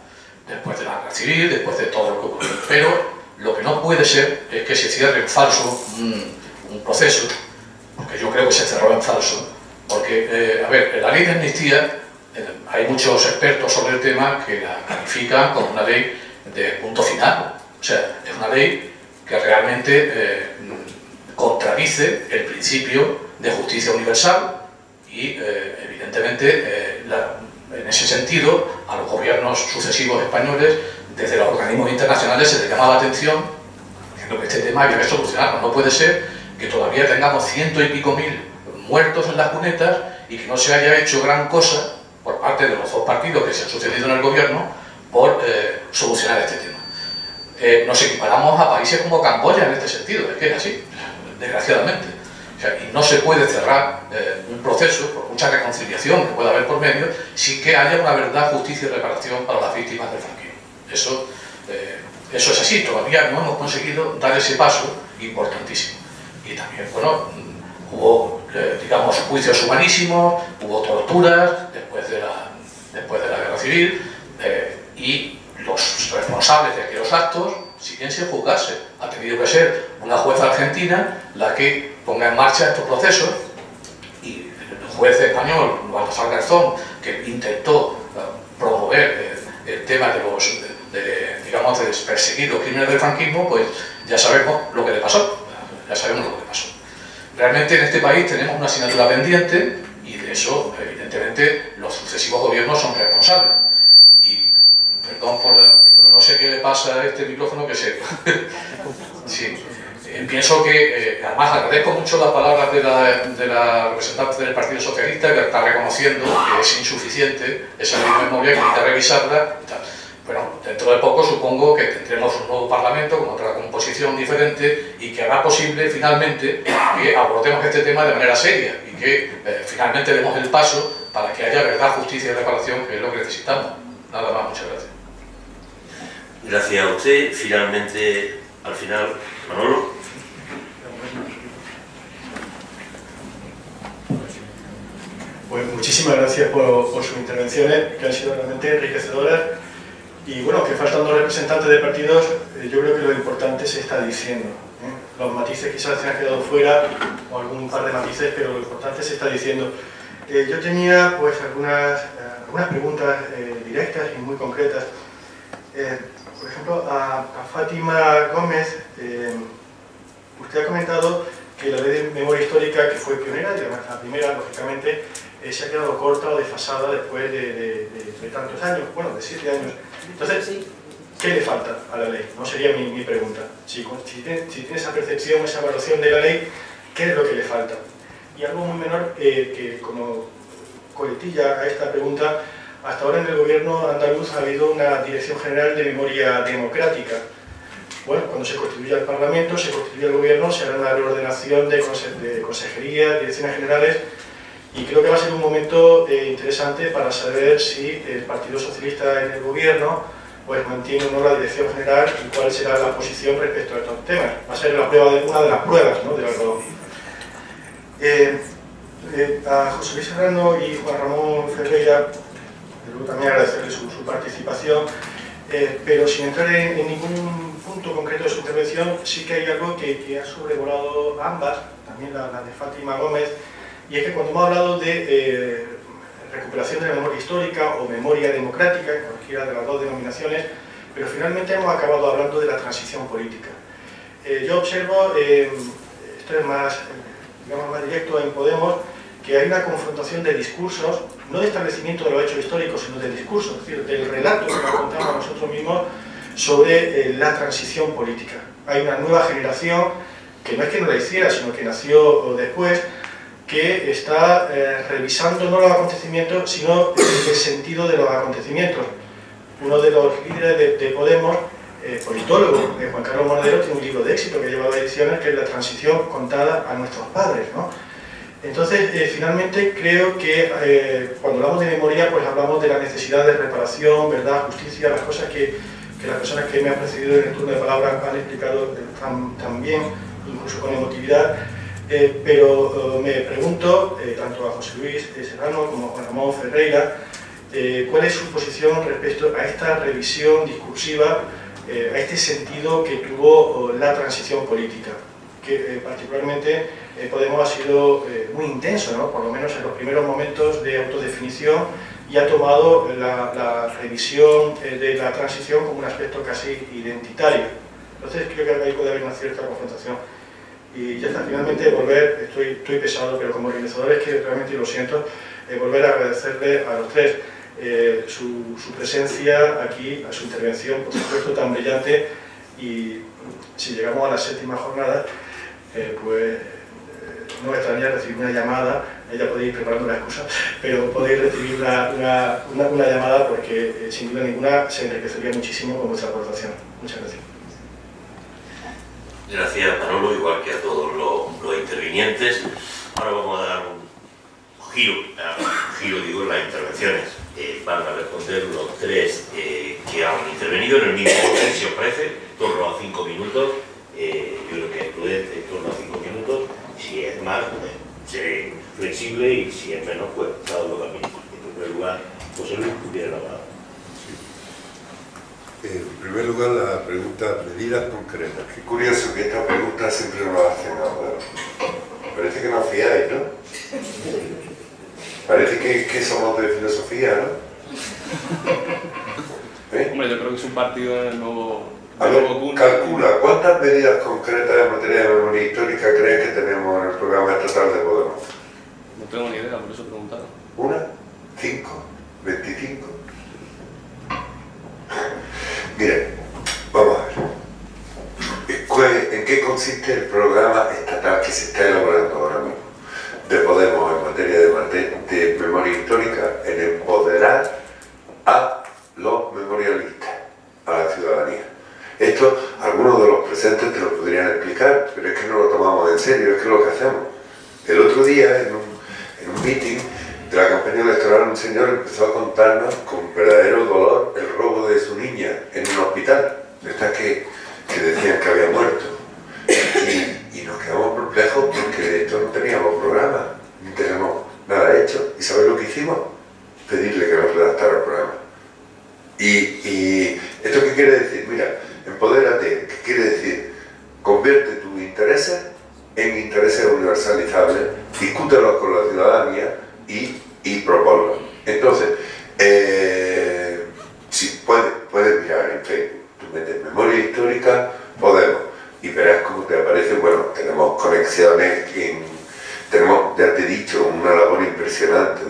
después de la guerra civil, después de todo lo que ocurrió. Pero lo que no puede ser es que se cierre en falso un proceso, porque yo creo que se cerró en falso, porque, a ver, la ley de amnistía, hay muchos expertos sobre el tema que la califican como una ley de punto final. O sea, es una ley que realmente contradice el principio de justicia universal y, evidentemente, en ese sentido, a los gobiernos sucesivos españoles, desde los organismos internacionales se les llama la atención diciendo que este tema había que solucionarlo. No puede ser que todavía tengamos 100 y pico mil muertos en las cunetas y que no se haya hecho gran cosa por parte de los dos partidos que se han sucedido en el gobierno por solucionar este tema. Nos equiparamos a países como Camboya en este sentido, es que es así, desgraciadamente. O sea, y no se puede cerrar un proceso, por mucha reconciliación que pueda haber por medio, sin que haya una verdad, justicia y reparación para las víctimas del franquismo. Eso es así, todavía no hemos conseguido dar ese paso importantísimo. Y también, bueno, hubo, digamos, juicios humanísimos, hubo torturas después de la guerra civil, y los responsables de aquellos actos siguen sin juzgarse. Ha tenido que ser una jueza argentina la que ponga en marcha estos procesos, y el juez español, Baltasar Garzón, que intentó promover el tema de los perseguir los crímenes del franquismo, pues ya sabemos lo que le pasó. Realmente en este país tenemos una asignatura pendiente y de eso, evidentemente, los sucesivos gobiernos son responsables. Y, perdón por... no sé qué le pasa a este micrófono que se... sí. Pienso que, además, agradezco mucho las palabras de la representante del Partido Socialista, que está reconociendo que es insuficiente esa ley de memoria, que hay que revisarla y tal. Bueno, dentro de poco supongo que tendremos un nuevo Parlamento con otra composición diferente y que hará posible finalmente que abordemos este tema de manera seria y que finalmente demos el paso para que haya verdad, justicia y reparación, que es lo que necesitamos. Nada más, muchas gracias. Gracias a usted. Finalmente, al final, Manolo. Pues muchísimas gracias por sus intervenciones, que han sido realmente enriquecedoras. Y bueno, que faltan dos representantes de partidos, yo creo que lo importante se está diciendo. Los matices quizás se han quedado fuera, o algún par de matices, pero lo importante se está diciendo. Yo tenía pues algunas preguntas directas y muy concretas. Por ejemplo, a Fátima Gómez, usted ha comentado que la ley de memoria histórica, que fue pionera, y además la primera, lógicamente, se ha quedado corta o desfasada después de tantos años, bueno, de 7 años. Entonces, ¿qué le falta a la ley? No sería mi pregunta. Si tiene esa percepción, esa evaluación de la ley, ¿qué es lo que le falta? Y algo muy menor, que como coletilla a esta pregunta, hasta ahora en el gobierno andaluz ha habido una Dirección General de Memoria Democrática. Bueno, cuando se constituya el Parlamento, se constituya el gobierno, se hará una reordenación de consejerías, direcciones generales, y creo que va a ser un momento interesante para saber si el Partido Socialista en el gobierno pues mantiene o no la dirección general y cuál será la posición respecto a estos temas. Va a ser una de las pruebas, ¿no?, del algodón. A José Luis Serrano y Juan Ramón Ferreira, también agradecerles su participación, pero sin entrar en ningún punto concreto de su intervención, sí que hay algo que ha sobrevolado ambas, también la de Fátima Gómez, y es que cuando hemos hablado de recuperación de la memoria histórica o memoria democrática, en cualquiera de las dos denominaciones, pero finalmente hemos acabado hablando de la transición política. Yo observo, esto es más, digamos, más directo en Podemos, que hay una confrontación de discursos, no de establecimiento de los hechos históricos, sino de discursos, es decir, del relato que nos contamos nosotros mismos sobre la transición política. Hay una nueva generación, que no es que no la hiciera, sino que nació después, que está revisando no los acontecimientos, sino el sentido de los acontecimientos. Uno de los líderes de Podemos, politólogo, Juan Carlos Monedero, tiene un libro de éxito que lleva ediciones, que es La transición contada a nuestros padres, ¿no? Entonces, finalmente, creo que cuando hablamos de memoria, pues hablamos de la necesidad de reparación, verdad, justicia, las cosas que que las personas que me han precedido en el turno de palabra han explicado tan bien, incluso con emotividad, pero me pregunto, tanto a José Luis Serrano como a Juan Ramón Ferreira, cuál es su posición respecto a esta revisión discursiva, a este sentido que tuvo la transición política, que particularmente Podemos ha sido muy intenso, ¿no? Por lo menos en los primeros momentos de autodefinición, y ha tomado la revisión de la transición como un aspecto casi identitario. Entonces creo que ahí puede haber una cierta confrontación. Y ya está, finalmente volver, estoy pesado, pero como organizador es que realmente lo siento, volver a agradecerle a los tres su presencia aquí, a su intervención, por supuesto, tan brillante, y si llegamos a la 7ª jornada, pues no me extraña recibir una llamada, ya podéis ir preparando la excusa, pero podéis recibir una llamada porque sin duda ninguna se enriquecería muchísimo con vuestra aportación. Muchas gracias. Gracias, Manolo, igual que a todos los intervinientes. Ahora vamos a dar un giro digo, en las intervenciones. Van a responder los tres que han intervenido en el mismo orden, si os parece, en torno a 5 minutos. Yo creo que es prudente en torno a 5 minutos. Si es más, pues, seré flexible, y si es menos, pues cada uno también. En primer lugar, José Luis, tuviera la palabra. En primer lugar, la pregunta, medidas concretas. Qué curioso que esta pregunta siempre nos la hacen ahora. Parece que nos fiáis, ¿no? Parece que somos de filosofía, ¿no? Hombre, yo creo que es un partido en el nuevo... A ver, calcula, ¿cuántas medidas concretas en materia de memoria histórica crees que tenemos en el programa estatal de Podemos? No tengo ni idea, por eso he preguntado. ¿1? ¿5? ¿25? Miren, vamos a ver. ¿En qué consiste el programa estatal que se está elaborando ahora mismo de Podemos en materia de memoria histórica? En empoderar a los memorialistas, a la ciudadanía. Esto, algunos de los presentes te lo podrían explicar, pero es que no lo tomamos en serio, es que es lo que hacemos. El otro día, en un meeting de la campaña electoral, un señor empezó a contarnos con verdadero dolor el robo de su niña en un hospital, estas que decían que había muerto. Y nos quedamos perplejos porque de esto no teníamos programa, ni tenemos nada hecho. ¿Y sabes lo que hicimos? Pedirle que nos redactara el programa. ¿Y esto qué quiere decir? Mira, empodérate, ¿qué quiere decir? Convierte tus intereses en intereses universalizables, discútelos con la ciudadanía y proponlos. Entonces, si puedes mirar en Facebook, tú metes memoria histórica, Podemos, y verás cómo te aparece. Bueno, tenemos conexiones, tenemos, ya te he dicho, una labor impresionante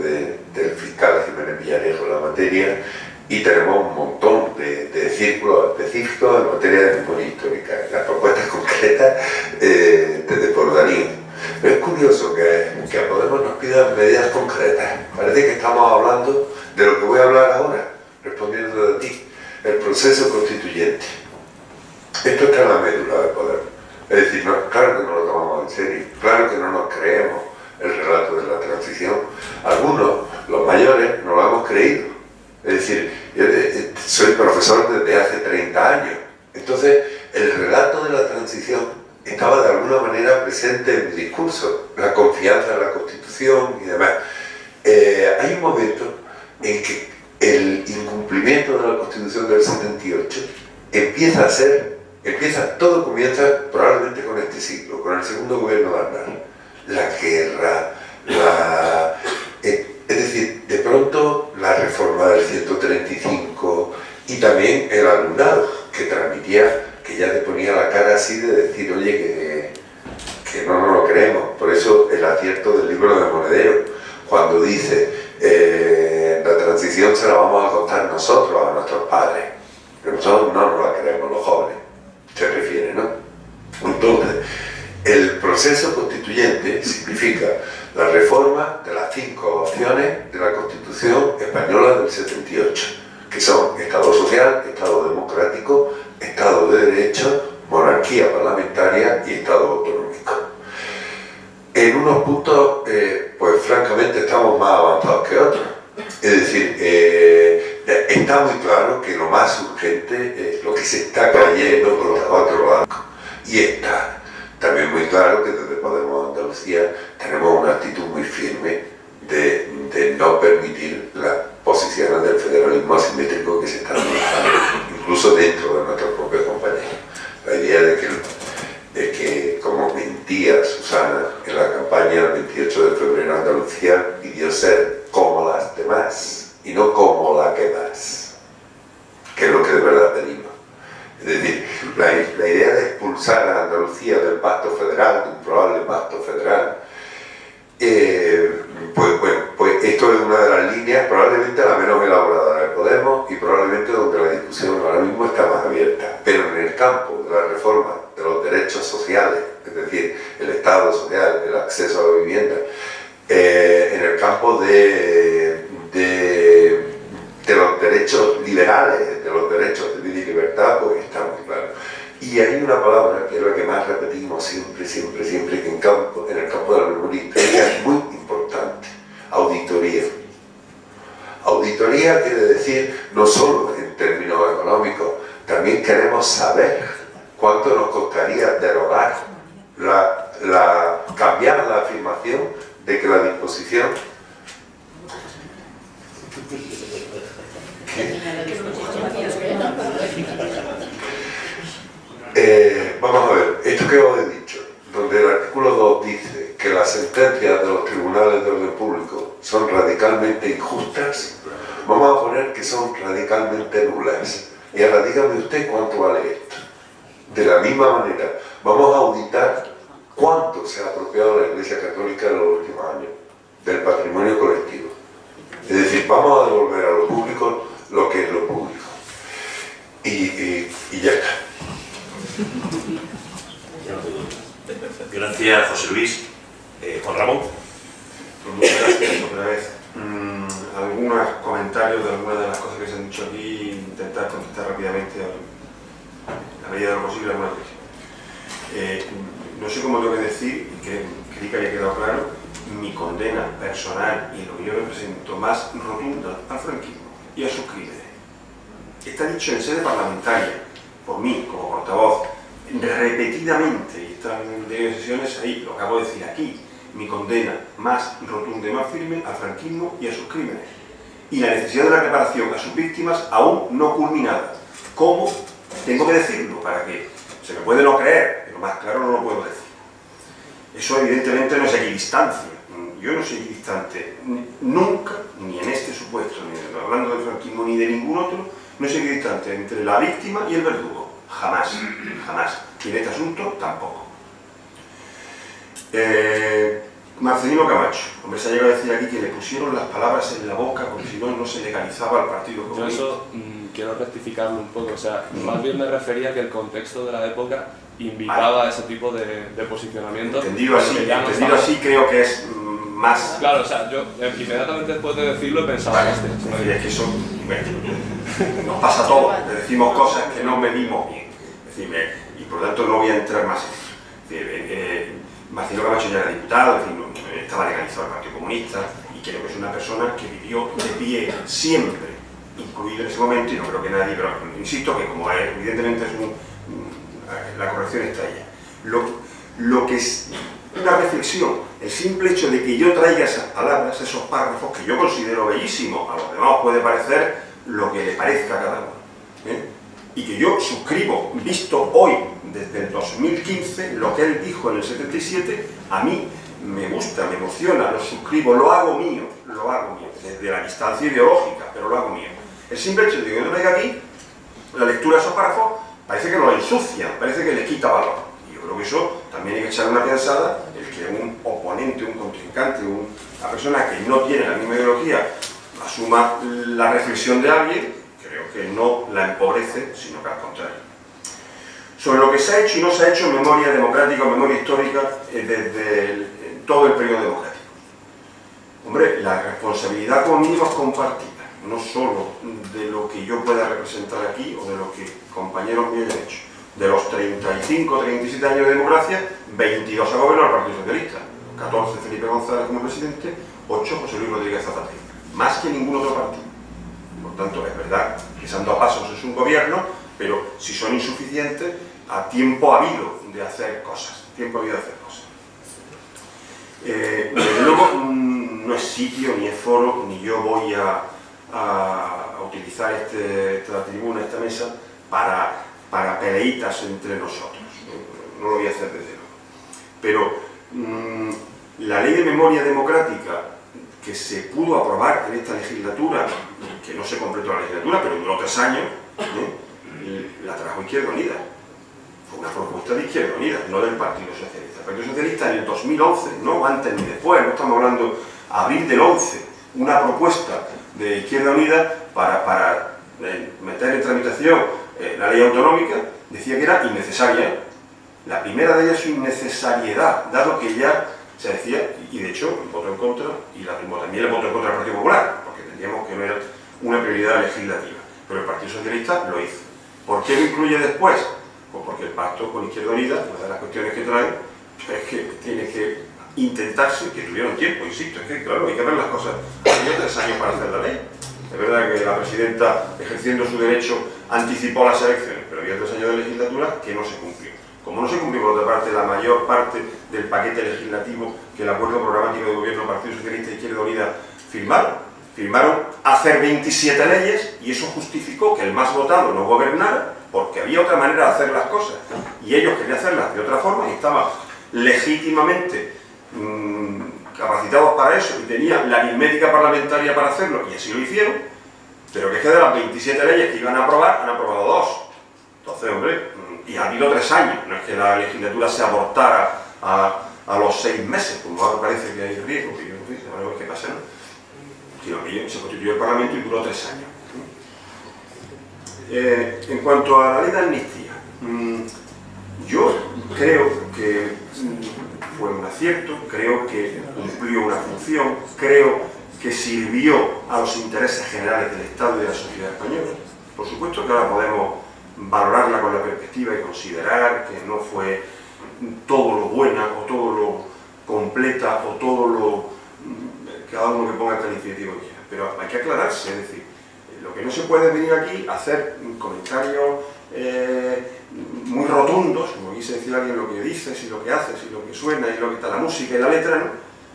del fiscal Jiménez Villarejo en la materia, y tenemos un montón de círculos específicos en materia de memoria histórica. Las propuestas concretas te desbordarían. Pero es curioso que a Podemos nos pidan medidas concretas. Parece que estamos hablando de lo que voy a hablar ahora, respondiendo de ti, el proceso constituyente. Esto está en la médula de Podemos. Es decir, claro que no lo tomamos en serio, claro que no nos creemos el relato de la transición. Algunos, los mayores, no lo hemos creído. Es decir, yo soy profesor desde hace 30 años. Entonces, el relato de la transición estaba de alguna manera presente en mi discurso, la confianza en la Constitución y demás. Hay un momento en que el incumplimiento de la Constitución del 78 todo comienza probablemente con este siglo, con el segundo gobierno de Aznar. La guerra, es decir, de pronto la reforma del 135 y también el alumnado que transmitía, que ya te ponía la cara así de decir, oye, que no nos lo creemos. Por eso el acierto del libro de Monedero, cuando dice la transición se la vamos a contar nosotros a nuestros padres, pero nosotros no nos la creemos, los jóvenes, se refiere, ¿no? Entonces, el proceso constituyente significa la reforma de las 5 opciones de la Constitución española del 78, que son Estado social, Estado democrático, Estado de derecho, monarquía parlamentaria y Estado autonómico. En unos puntos, pues francamente estamos más avanzados que otros. Es decir, está muy claro que lo más urgente es lo que se está cayendo con los 4 bancos. Y está también muy claro que desde Podemos Andalucía tenemos una actitud muy firme de no permitir las posiciones del federalismo asimétrico que se están manejando, incluso dentro de nuestros propios compañeros. La idea de que, como mentía Susana en la campaña del 28 de febrero en Andalucía, pidió ser como las demás y no como la que más, que es lo que de verdad pedimos. Es decir, la idea de expulsar a Andalucía del pacto federal, de un probable pacto federal, pues esto es una de las líneas, probablemente la menos elaborada de Podemos y probablemente donde la discusión ahora mismo está más abierta. Pero en el campo de la reforma de los derechos sociales, es decir, el Estado social, el acceso a la vivienda, en el campo de los derechos liberales, de los derechos de vida y libertad, pues está muy claro. Y hay una palabra que es la que más repetimos siempre, que en el campo de la memoria histórica es muy importante: auditoría. Auditoría quiere decir, no solo en términos económicos, también queremos saber cuánto nos costaría derogar, cambiar la afirmación de que la disposición... Vamos a ver, esto que os he dicho, donde el artículo 2 dice que las sentencias de los tribunales de orden público son radicalmente injustas, vamos a poner que son radicalmente nulas. Y ahora dígame usted cuánto vale esto. De la misma manera, vamos a auditar cuánto se ha apropiado la Iglesia Católica en los últimos años del patrimonio colectivo. Es decir, vamos a devolver a lo público lo que es lo público. Y ya está. Gracias, José Luis. Juan Ramón. Pues muchas gracias otra vez. Algunos comentarios de algunas de las cosas que se han dicho aquí, intentar contestar rápidamente a la medida de lo posible alguna cuestión. No sé cómo tengo que decir, y que creí que había quedado claro, mi condena personal y lo que yo represento más rotunda al franquismo y a sus crímenes. Está dicho en sede parlamentaria, por mí, como portavoz, repetidamente, y están en sesiones ahí, lo acabo de decir aquí, mi condena más rotunda y más firme al franquismo y a sus crímenes. Y la necesidad de la reparación a sus víctimas aún no culminada. ¿Cómo? Tengo que decirlo para que se me puede no creer, pero más claro no lo puedo decir. Eso evidentemente no es equidistancia. Yo no soy equidistante nunca, ni en este supuesto, ni hablando del franquismo, ni de ningún otro, no soy equidistante entre la víctima y el verdugo. Jamás, jamás. Y en este asunto tampoco. Marcelino Camacho, hombre, se ha llegado a decir aquí que le pusieron las palabras en la boca porque si no, no se legalizaba al Partido Comunista. Yo eso quiero rectificarlo un poco, o sea, más bien me refería que el contexto de la época invitaba a ese tipo de posicionamiento. Entendido así creo que es más... Claro, o sea, yo inmediatamente después de decirlo he pensado en es que eso nos pasa a todos, le decimos cosas que no medimos bien, y por lo tanto no voy a entrar más en eso. Marcelino Camacho ya era diputado, estaba legalizado el Partido Comunista y creo que es una persona que vivió de pie siempre, incluido en ese momento, y no creo que nadie, pero insisto que como evidentemente es la corrección está allá. Lo que es una reflexión, el simple hecho de que yo traiga esas palabras, esos párrafos que yo considero bellísimos, a los demás puede parecer lo que le parezca a cada uno, y que yo suscribo, visto hoy, desde el 2015, lo que él dijo en el 77, a mí me gusta, me emociona, lo suscribo, lo hago mío, desde la distancia ideológica, pero lo hago mío. El simple hecho de que yo lo traiga aquí, la lectura de esos párrafos, parece que lo ensucia, parece que le quita valor. Y yo creo que eso también hay que echar una pensada, el que un oponente, un contrincante, una persona que no tiene la misma ideología, asuma la reflexión de alguien, creo que no la empobrece, sino que al contrario. Sobre lo que se ha hecho y no se ha hecho en memoria democrática o memoria histórica desde todo el periodo democrático. Hombre, la responsabilidad conmigo es compartida, no solo de lo que yo pueda representar aquí o de lo que compañeros míos hayan hecho. De los 35 o 37 años de democracia, 22 ha gobernado el Partido Socialista, 14 Felipe González como presidente, 8 José Luis Rodríguez Zapatero, más que ningún otro partido. Por tanto, es verdad que se han dado pasos en su gobierno, pero si son insuficientes, a tiempo ha habido de hacer cosas. Desde luego, no es sitio, ni es foro, ni yo voy a utilizar esta tribuna, esta mesa, para peleitas entre nosotros. No lo voy a hacer desde luego. Pero la ley de memoria democrática que se pudo aprobar en esta legislatura, que no se completó la legislatura, pero duró 3 años, la trajo Izquierda Unida. Fue una propuesta de Izquierda Unida, no del Partido Socialista. El Partido Socialista en el 2011, no antes ni después, no estamos hablando abril del 11, una propuesta de Izquierda Unida para meter en tramitación la ley autonómica, decía que era innecesaria. La primera de ellas es su innecesariedad, dado que ya se decía, y de hecho el voto en contra, y también el voto en contra del Partido Popular, porque entendíamos que no era una prioridad legislativa, pero el Partido Socialista lo hizo. ¿Por qué lo incluye después? Pues porque el pacto con Izquierda Unida, una de las cuestiones que trae, es que tiene que intentarse, que tuvieron tiempo, insisto, es que claro, hay que ver las cosas. Había 3 años para hacer la ley. Es verdad que la presidenta, ejerciendo su derecho, anticipó las elecciones, pero había 3 años de legislatura que no se cumplió. Como no se cumplió, por otra parte, la mayor parte del paquete legislativo que el acuerdo programático de gobierno Partido Socialista e Izquierda Unida firmaron hacer 27 leyes, y eso justificó que el más votado no gobernara, porque había otra manera de hacer las cosas, y ellos querían hacerlas de otra forma, y estaban legítimamente capacitados para eso, y tenían la aritmética parlamentaria para hacerlo, y así lo hicieron, pero que es que de las 27 leyes que iban a aprobar, han aprobado 2. Entonces, hombre, y ha habido 3 años, no es que la legislatura se abortara a los 6 meses, como ahora parece que hay riesgo, que yo no sé, a ver qué pasa, ¿no? Sino que se constituyó el Parlamento y duró 3 años. En cuanto a la ley de amnistía, yo creo que fue un acierto, creo que cumplió una función, creo que sirvió a los intereses generales del Estado y de la sociedad española. Por supuesto que ahora podemos valorarla con la perspectiva y considerar que no fue todo lo buena o todo lo completa o todo lo... cada uno que ponga el calificativo que quiera, pero hay que aclararse, es decir, lo que no se puede venir aquí a hacer comentarios muy rotundos, como quise decir alguien, lo que dices y lo que haces y lo que suena y lo que está la música y la letra, ¿no?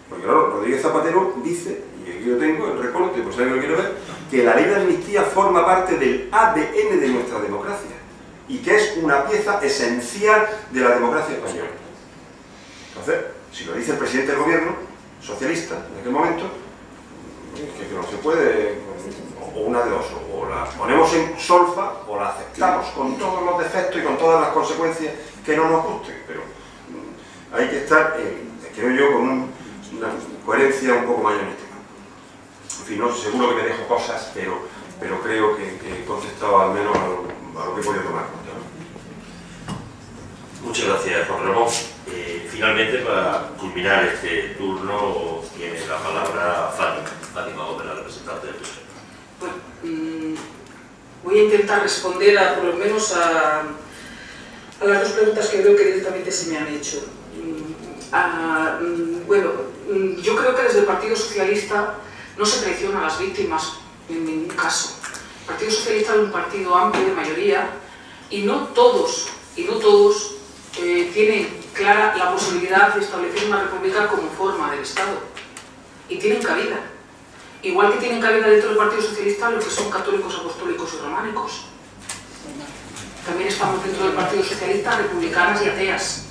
Porque claro, Rodríguez Zapatero dice, y aquí yo tengo el recorte, por si alguien lo quiere ver, que la ley de amnistía forma parte del ADN de nuestra democracia y que es una pieza esencial de la democracia española. Entonces, si lo dice el presidente del gobierno socialista en aquel momento, que no se puede, o una de dos, o la ponemos en solfa o la aceptamos con todos los defectos y con todas las consecuencias que no nos gusten, pero hay que estar, creo yo, con una coherencia un poco mayor en este campo. En fin, no, seguro que me dejo cosas, pero creo que he contestado al menos a lo que he podido tomar cuenta, ¿no? Muchas gracias, Juan Ramón. Finalmente, para culminar este turno, tiene la palabra Fátima Gómez, la representante del PSOE. Bueno, voy a intentar responder por lo menos a las 2 preguntas que creo que directamente se me han hecho. Bueno, yo creo que desde el Partido Socialista no se traiciona a las víctimas en ningún caso. El Partido Socialista es un partido amplio de mayoría y no todos tienen clara la posibilidad de establecer una república como forma del Estado, y tienen cabida. Igual que tienen cabida dentro del Partido Socialista los que son católicos, apostólicos y románicos. También estamos dentro del Partido Socialista republicanas y ateas.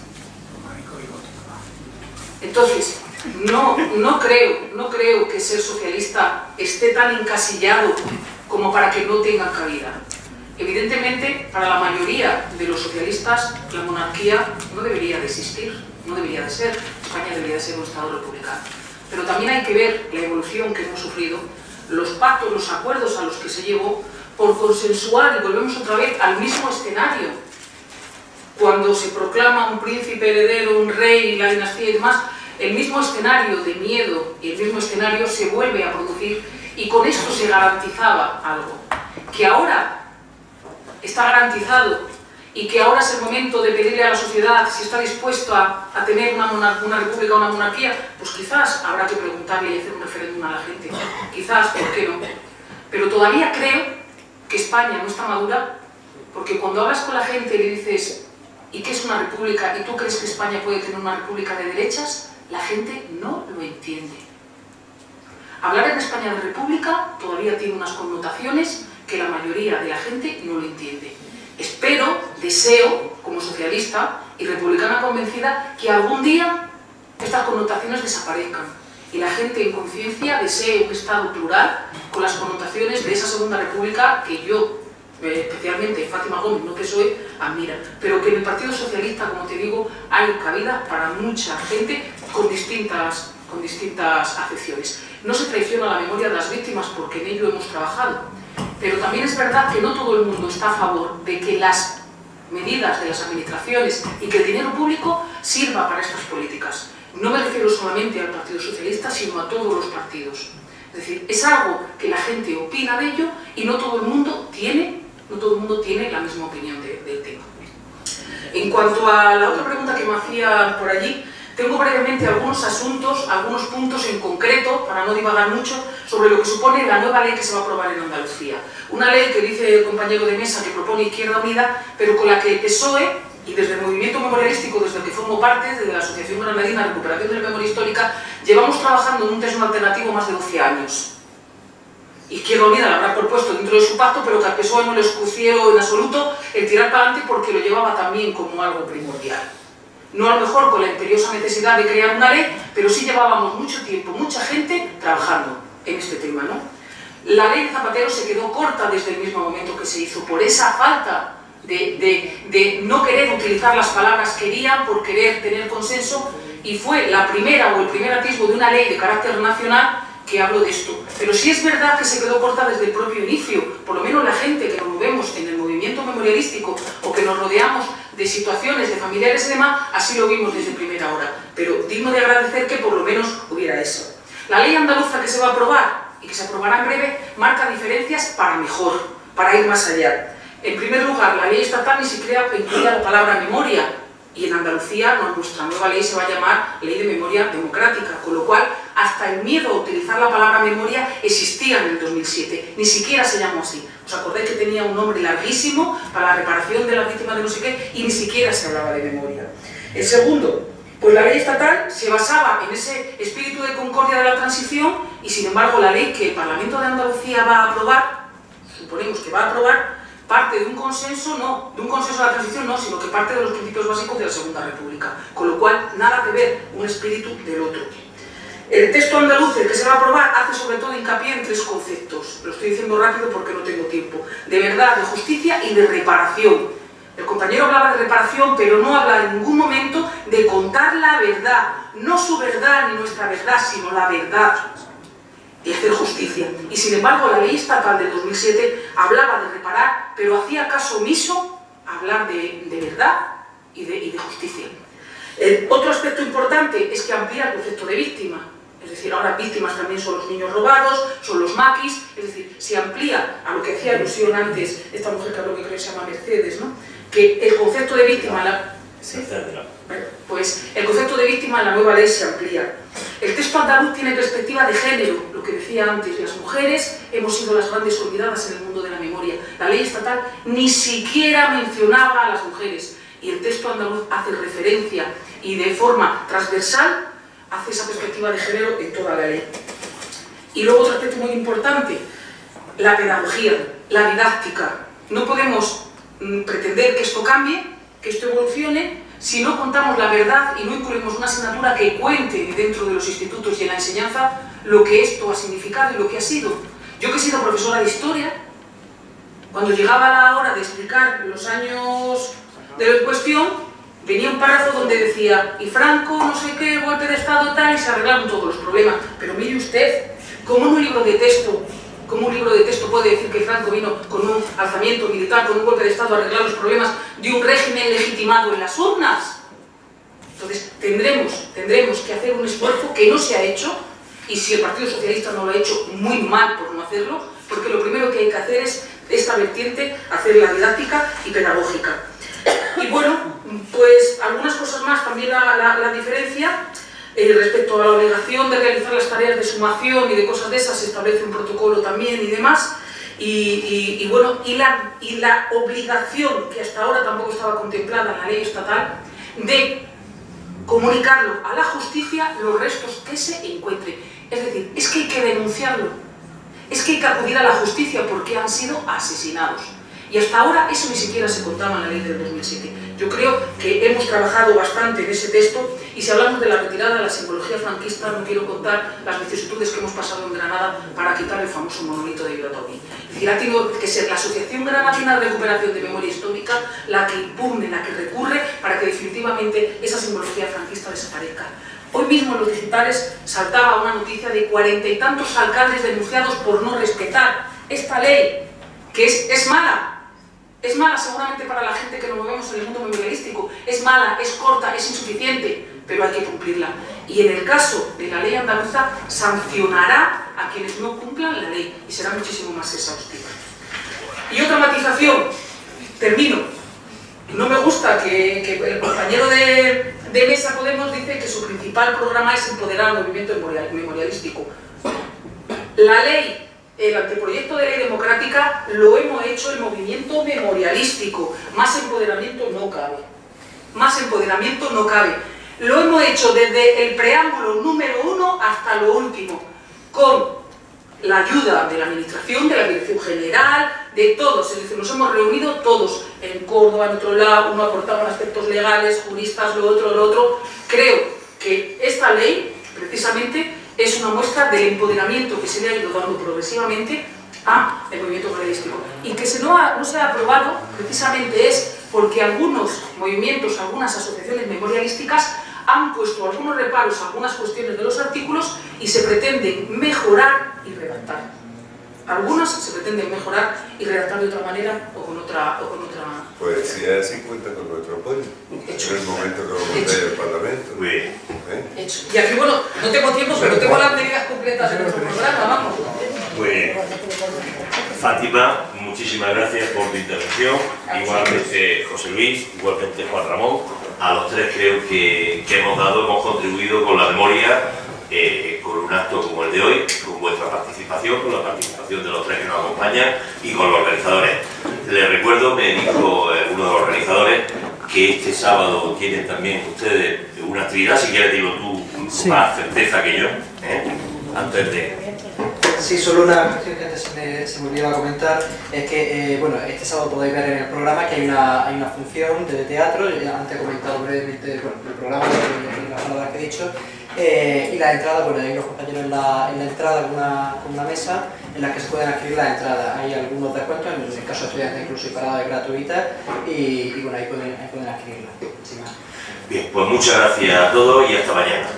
Entonces, no creo que ser socialista esté tan encasillado como para que no tengan cabida. Evidentemente, para la mayoría de los socialistas, la monarquía no debería de existir, no debería de ser. España debería de ser un Estado republicano. Pero también hay que ver la evolución que hemos sufrido, los pactos, los acuerdos a los que se llegó por consensuar, y volvemos otra vez al mismo escenario. Cuando se proclama un príncipe heredero, un rey, la dinastía y demás, el mismo escenario de miedo y el mismo escenario se vuelve a producir, y con esto se garantizaba algo, que ahora está garantizado y que ahora es el momento de pedirle a la sociedad si está dispuesto a tener una república o una monarquía. Pues quizás habrá que preguntarle y hacer un referéndum a la gente, quizás, ¿por qué no? Pero todavía creo que España no está madura, porque cuando hablas con la gente y le dices ¿y qué es una república? ¿Y tú crees que España puede tener una república de derechas? La gente no lo entiende. Hablar en España de república todavía tiene unas connotaciones que la mayoría de la gente no lo entiende. Espero, deseo, como socialista y republicana convencida, que algún día estas connotaciones desaparezcan y la gente en conciencia desee un Estado plural con las connotaciones de esa Segunda República que yo, especialmente Fátima Gómez, no PSOE, admira, pero que en el Partido Socialista, como te digo, hay cabida para mucha gente con distintas acepciones. No se traiciona la memoria de las víctimas porque en ello hemos trabajado, pero también es verdad que no todo el mundo está a favor de que las medidas de las administraciones y que el dinero público sirva para estas políticas. No me refiero solamente al Partido Socialista, sino a todos los partidos. Es decir, es algo que la gente opina de ello y no todo el mundo tiene la misma opinión del tema. En cuanto a la otra pregunta que me hacían por allí, tengo brevemente algunos asuntos, algunos puntos en concreto, para no divagar mucho, sobre lo que supone la nueva ley que se va a aprobar en Andalucía. Una ley que dice el compañero de mesa que propone Izquierda Unida, pero con la que el PSOE, y desde el movimiento memorialístico, desde el que formo parte, desde la Asociación Granadina de Recuperación de la Memoria Histórica, llevamos trabajando en un texto alternativo más de 12 años. Izquierda Unida la habrá propuesto dentro de su pacto, pero que al PSOE no le escució en absoluto el tirar para adelante porque lo llevaba también como algo primordial. No a lo mejor con la imperiosa necesidad de crear una ley, pero sí llevábamos mucho tiempo, mucha gente trabajando en este tema, ¿no? La ley de Zapatero se quedó corta desde el mismo momento que se hizo, por esa falta de no querer utilizar las palabras quería por querer tener consenso, y fue la primera o el primer atisbo de una ley de carácter nacional que hablo de esto. Pero sí es verdad que se quedó corta desde el propio inicio, por lo menos la gente que nos movemos en el movimiento memorialístico o que nos rodeamos de situaciones de familiares y demás, así lo vimos desde primera hora. Pero digno de agradecer que por lo menos hubiera eso. La ley andaluza que se va a aprobar y que se aprobará en breve marca diferencias para mejor, para ir más allá. En primer lugar, la ley estatal ni siquiera incluía la palabra memoria, y en Andalucía nuestra nueva ley se va a llamar Ley de Memoria Democrática, con lo cual hasta el miedo a utilizar la palabra memoria existía en el 2007, ni siquiera se llamó así. ¿Os acordáis que tenía un nombre larguísimo para la reparación de las víctimas de no sé qué? Y ni siquiera se hablaba de memoria. El segundo, pues la ley estatal se basaba en ese espíritu de concordia de la transición y sin embargo la ley que el Parlamento de Andalucía va a aprobar, suponemos que va a aprobar, parte de un consenso, no, de un consenso de la transición no, sino que parte de los principios básicos de la Segunda República, con lo cual nada que ver un espíritu del otro. El texto andaluz, el que se va a aprobar, hace sobre todo hincapié en tres conceptos. Lo estoy diciendo rápido porque no tengo tiempo. De verdad, de justicia y de reparación. El compañero hablaba de reparación, pero no habla en ningún momento de contar la verdad. No su verdad ni nuestra verdad, sino la verdad. Y hacer justicia. Y sin embargo, la ley estatal del 2007 hablaba de reparar, pero hacía caso omiso a hablar de verdad y de justicia. Otro aspecto importante es que amplía el concepto de víctima. Es decir, ahora víctimas también son los niños robados, son los maquis, es decir, se amplía a lo que hacía alusión antes esta mujer que habló, que creo que se llama Mercedes, ¿no? Que el concepto de víctima... ¿Sí? Pues el concepto de víctima en la nueva ley se amplía. El texto andaluz tiene perspectiva de género, lo que decía antes, las mujeres hemos sido las grandes olvidadas en el mundo de la memoria. La ley estatal ni siquiera mencionaba a las mujeres y el texto andaluz hace referencia y de forma transversal hace esa perspectiva de género en toda la ley. Y luego otro aspecto muy importante, la pedagogía, la didáctica. No podemos pretender que esto cambie, que esto evolucione, si no contamos la verdad y no incluimos una asignatura que cuente dentro de los institutos y en la enseñanza lo que esto ha significado y lo que ha sido. Yo que he sido profesora de historia, cuando llegaba la hora de explicar los años de cuestión, venía un párrafo donde decía y Franco, no sé qué, golpe de estado tal, y se arreglaron todos los problemas. Pero mire usted, como un libro de texto puede decir que Franco vino con un alzamiento militar, con un golpe de estado a arreglar los problemas de un régimen legitimado en las urnas. Entonces tendremos que hacer un esfuerzo que no se ha hecho, y si el Partido Socialista no lo ha hecho, muy mal por no hacerlo, porque lo primero que hay que hacer es esta vertiente, hacer la didáctica y pedagógica. Y bueno, pues algunas cosas más, también la diferencia. Respecto a la obligación de realizar las tareas de sumación y de cosas de esas, se establece un protocolo también y demás. Y bueno, y la obligación, que hasta ahora tampoco estaba contemplada en la ley estatal, de comunicarlo a la justicia los restos que se encuentren. Es decir, es que hay que denunciarlo, es que hay que acudir a la justicia porque han sido asesinados. Y hasta ahora eso ni siquiera se contaba en la ley del 2007. Yo creo que hemos trabajado bastante en ese texto, y si hablamos de la retirada de la simbología franquista, no quiero contar las vicisitudes que hemos pasado en Granada para quitar el famoso monolito de Ibratomi. Es decir, ha tenido que ser la Asociación Granadina de Recuperación de Memoria Histórica la que impugne, la que recurre para que definitivamente esa simbología franquista desaparezca. Hoy mismo en los digitales saltaba una noticia de 40 y tantos alcaldes denunciados por no respetar esta ley, que es mala. Es mala seguramente para la gente que nos movemos en el mundo memorialístico, es mala, es corta, es insuficiente, pero hay que cumplirla. Y en el caso de la ley andaluza, sancionará a quienes no cumplan la ley, y será muchísimo más exhaustiva. Y otra matización, termino. No me gusta que el compañero de Mesa Podemos dice que su principal programa es empoderar al movimiento memorialístico. La ley, el anteproyecto de ley democrática lo hemos hecho el movimiento memorialístico. Más empoderamiento no cabe. Más empoderamiento no cabe. Lo hemos hecho desde el preámbulo número 1 hasta lo último, con la ayuda de la Administración, de la Dirección General, de todos. Es decir, nos hemos reunido todos en Córdoba, en otro lado, uno aportaba aspectos legales, juristas, lo otro. Creo que esta ley, precisamente, es una muestra del empoderamiento que se le ha ido dando progresivamente al movimiento memorialístico. Y que no se ha aprobado, precisamente es porque algunos movimientos, algunas asociaciones memorialísticas han puesto algunos reparos a algunas cuestiones de los artículos y se pretenden mejorar y redactar. Algunas se pretenden mejorar y redactar de otra manera o con otra... Pues si es así, cuenta con nuestro apoyo. Hecho. En el momento que lo monte el Parlamento. Muy bien. Hecho. Y aquí, bueno, no tengo tiempo, pero tengo las medidas completas de nuestro programa, vamos. Muy bien. Fátima, muchísimas gracias por tu intervención. Igualmente José Luis, igualmente Juan Ramón. A los tres creo que hemos contribuido con la memoria, con un acto como el de hoy, con vuestra participación, con la participación de los tres que nos acompañan y con los organizadores. Les recuerdo, me dijo uno de los organizadores, que este sábado tienen también ustedes una actividad, si quieres dilo tú con más certeza que yo, antes de... Sí, solo una cuestión que antes se me olvidaba comentar, es que bueno, este sábado podéis ver en el programa que hay una función de teatro, ya antes he comentado brevemente el programa y las palabras que he dicho, y la entrada, bueno, hay unos compañeros en la entrada con una mesa en la que se pueden adquirir la entrada. Hay algunos descuentos, en el caso de estudiantes incluso hay paradas gratuitas, y bueno, ahí pueden adquirirla. Sin más. Bien, pues muchas gracias a todos y hasta mañana.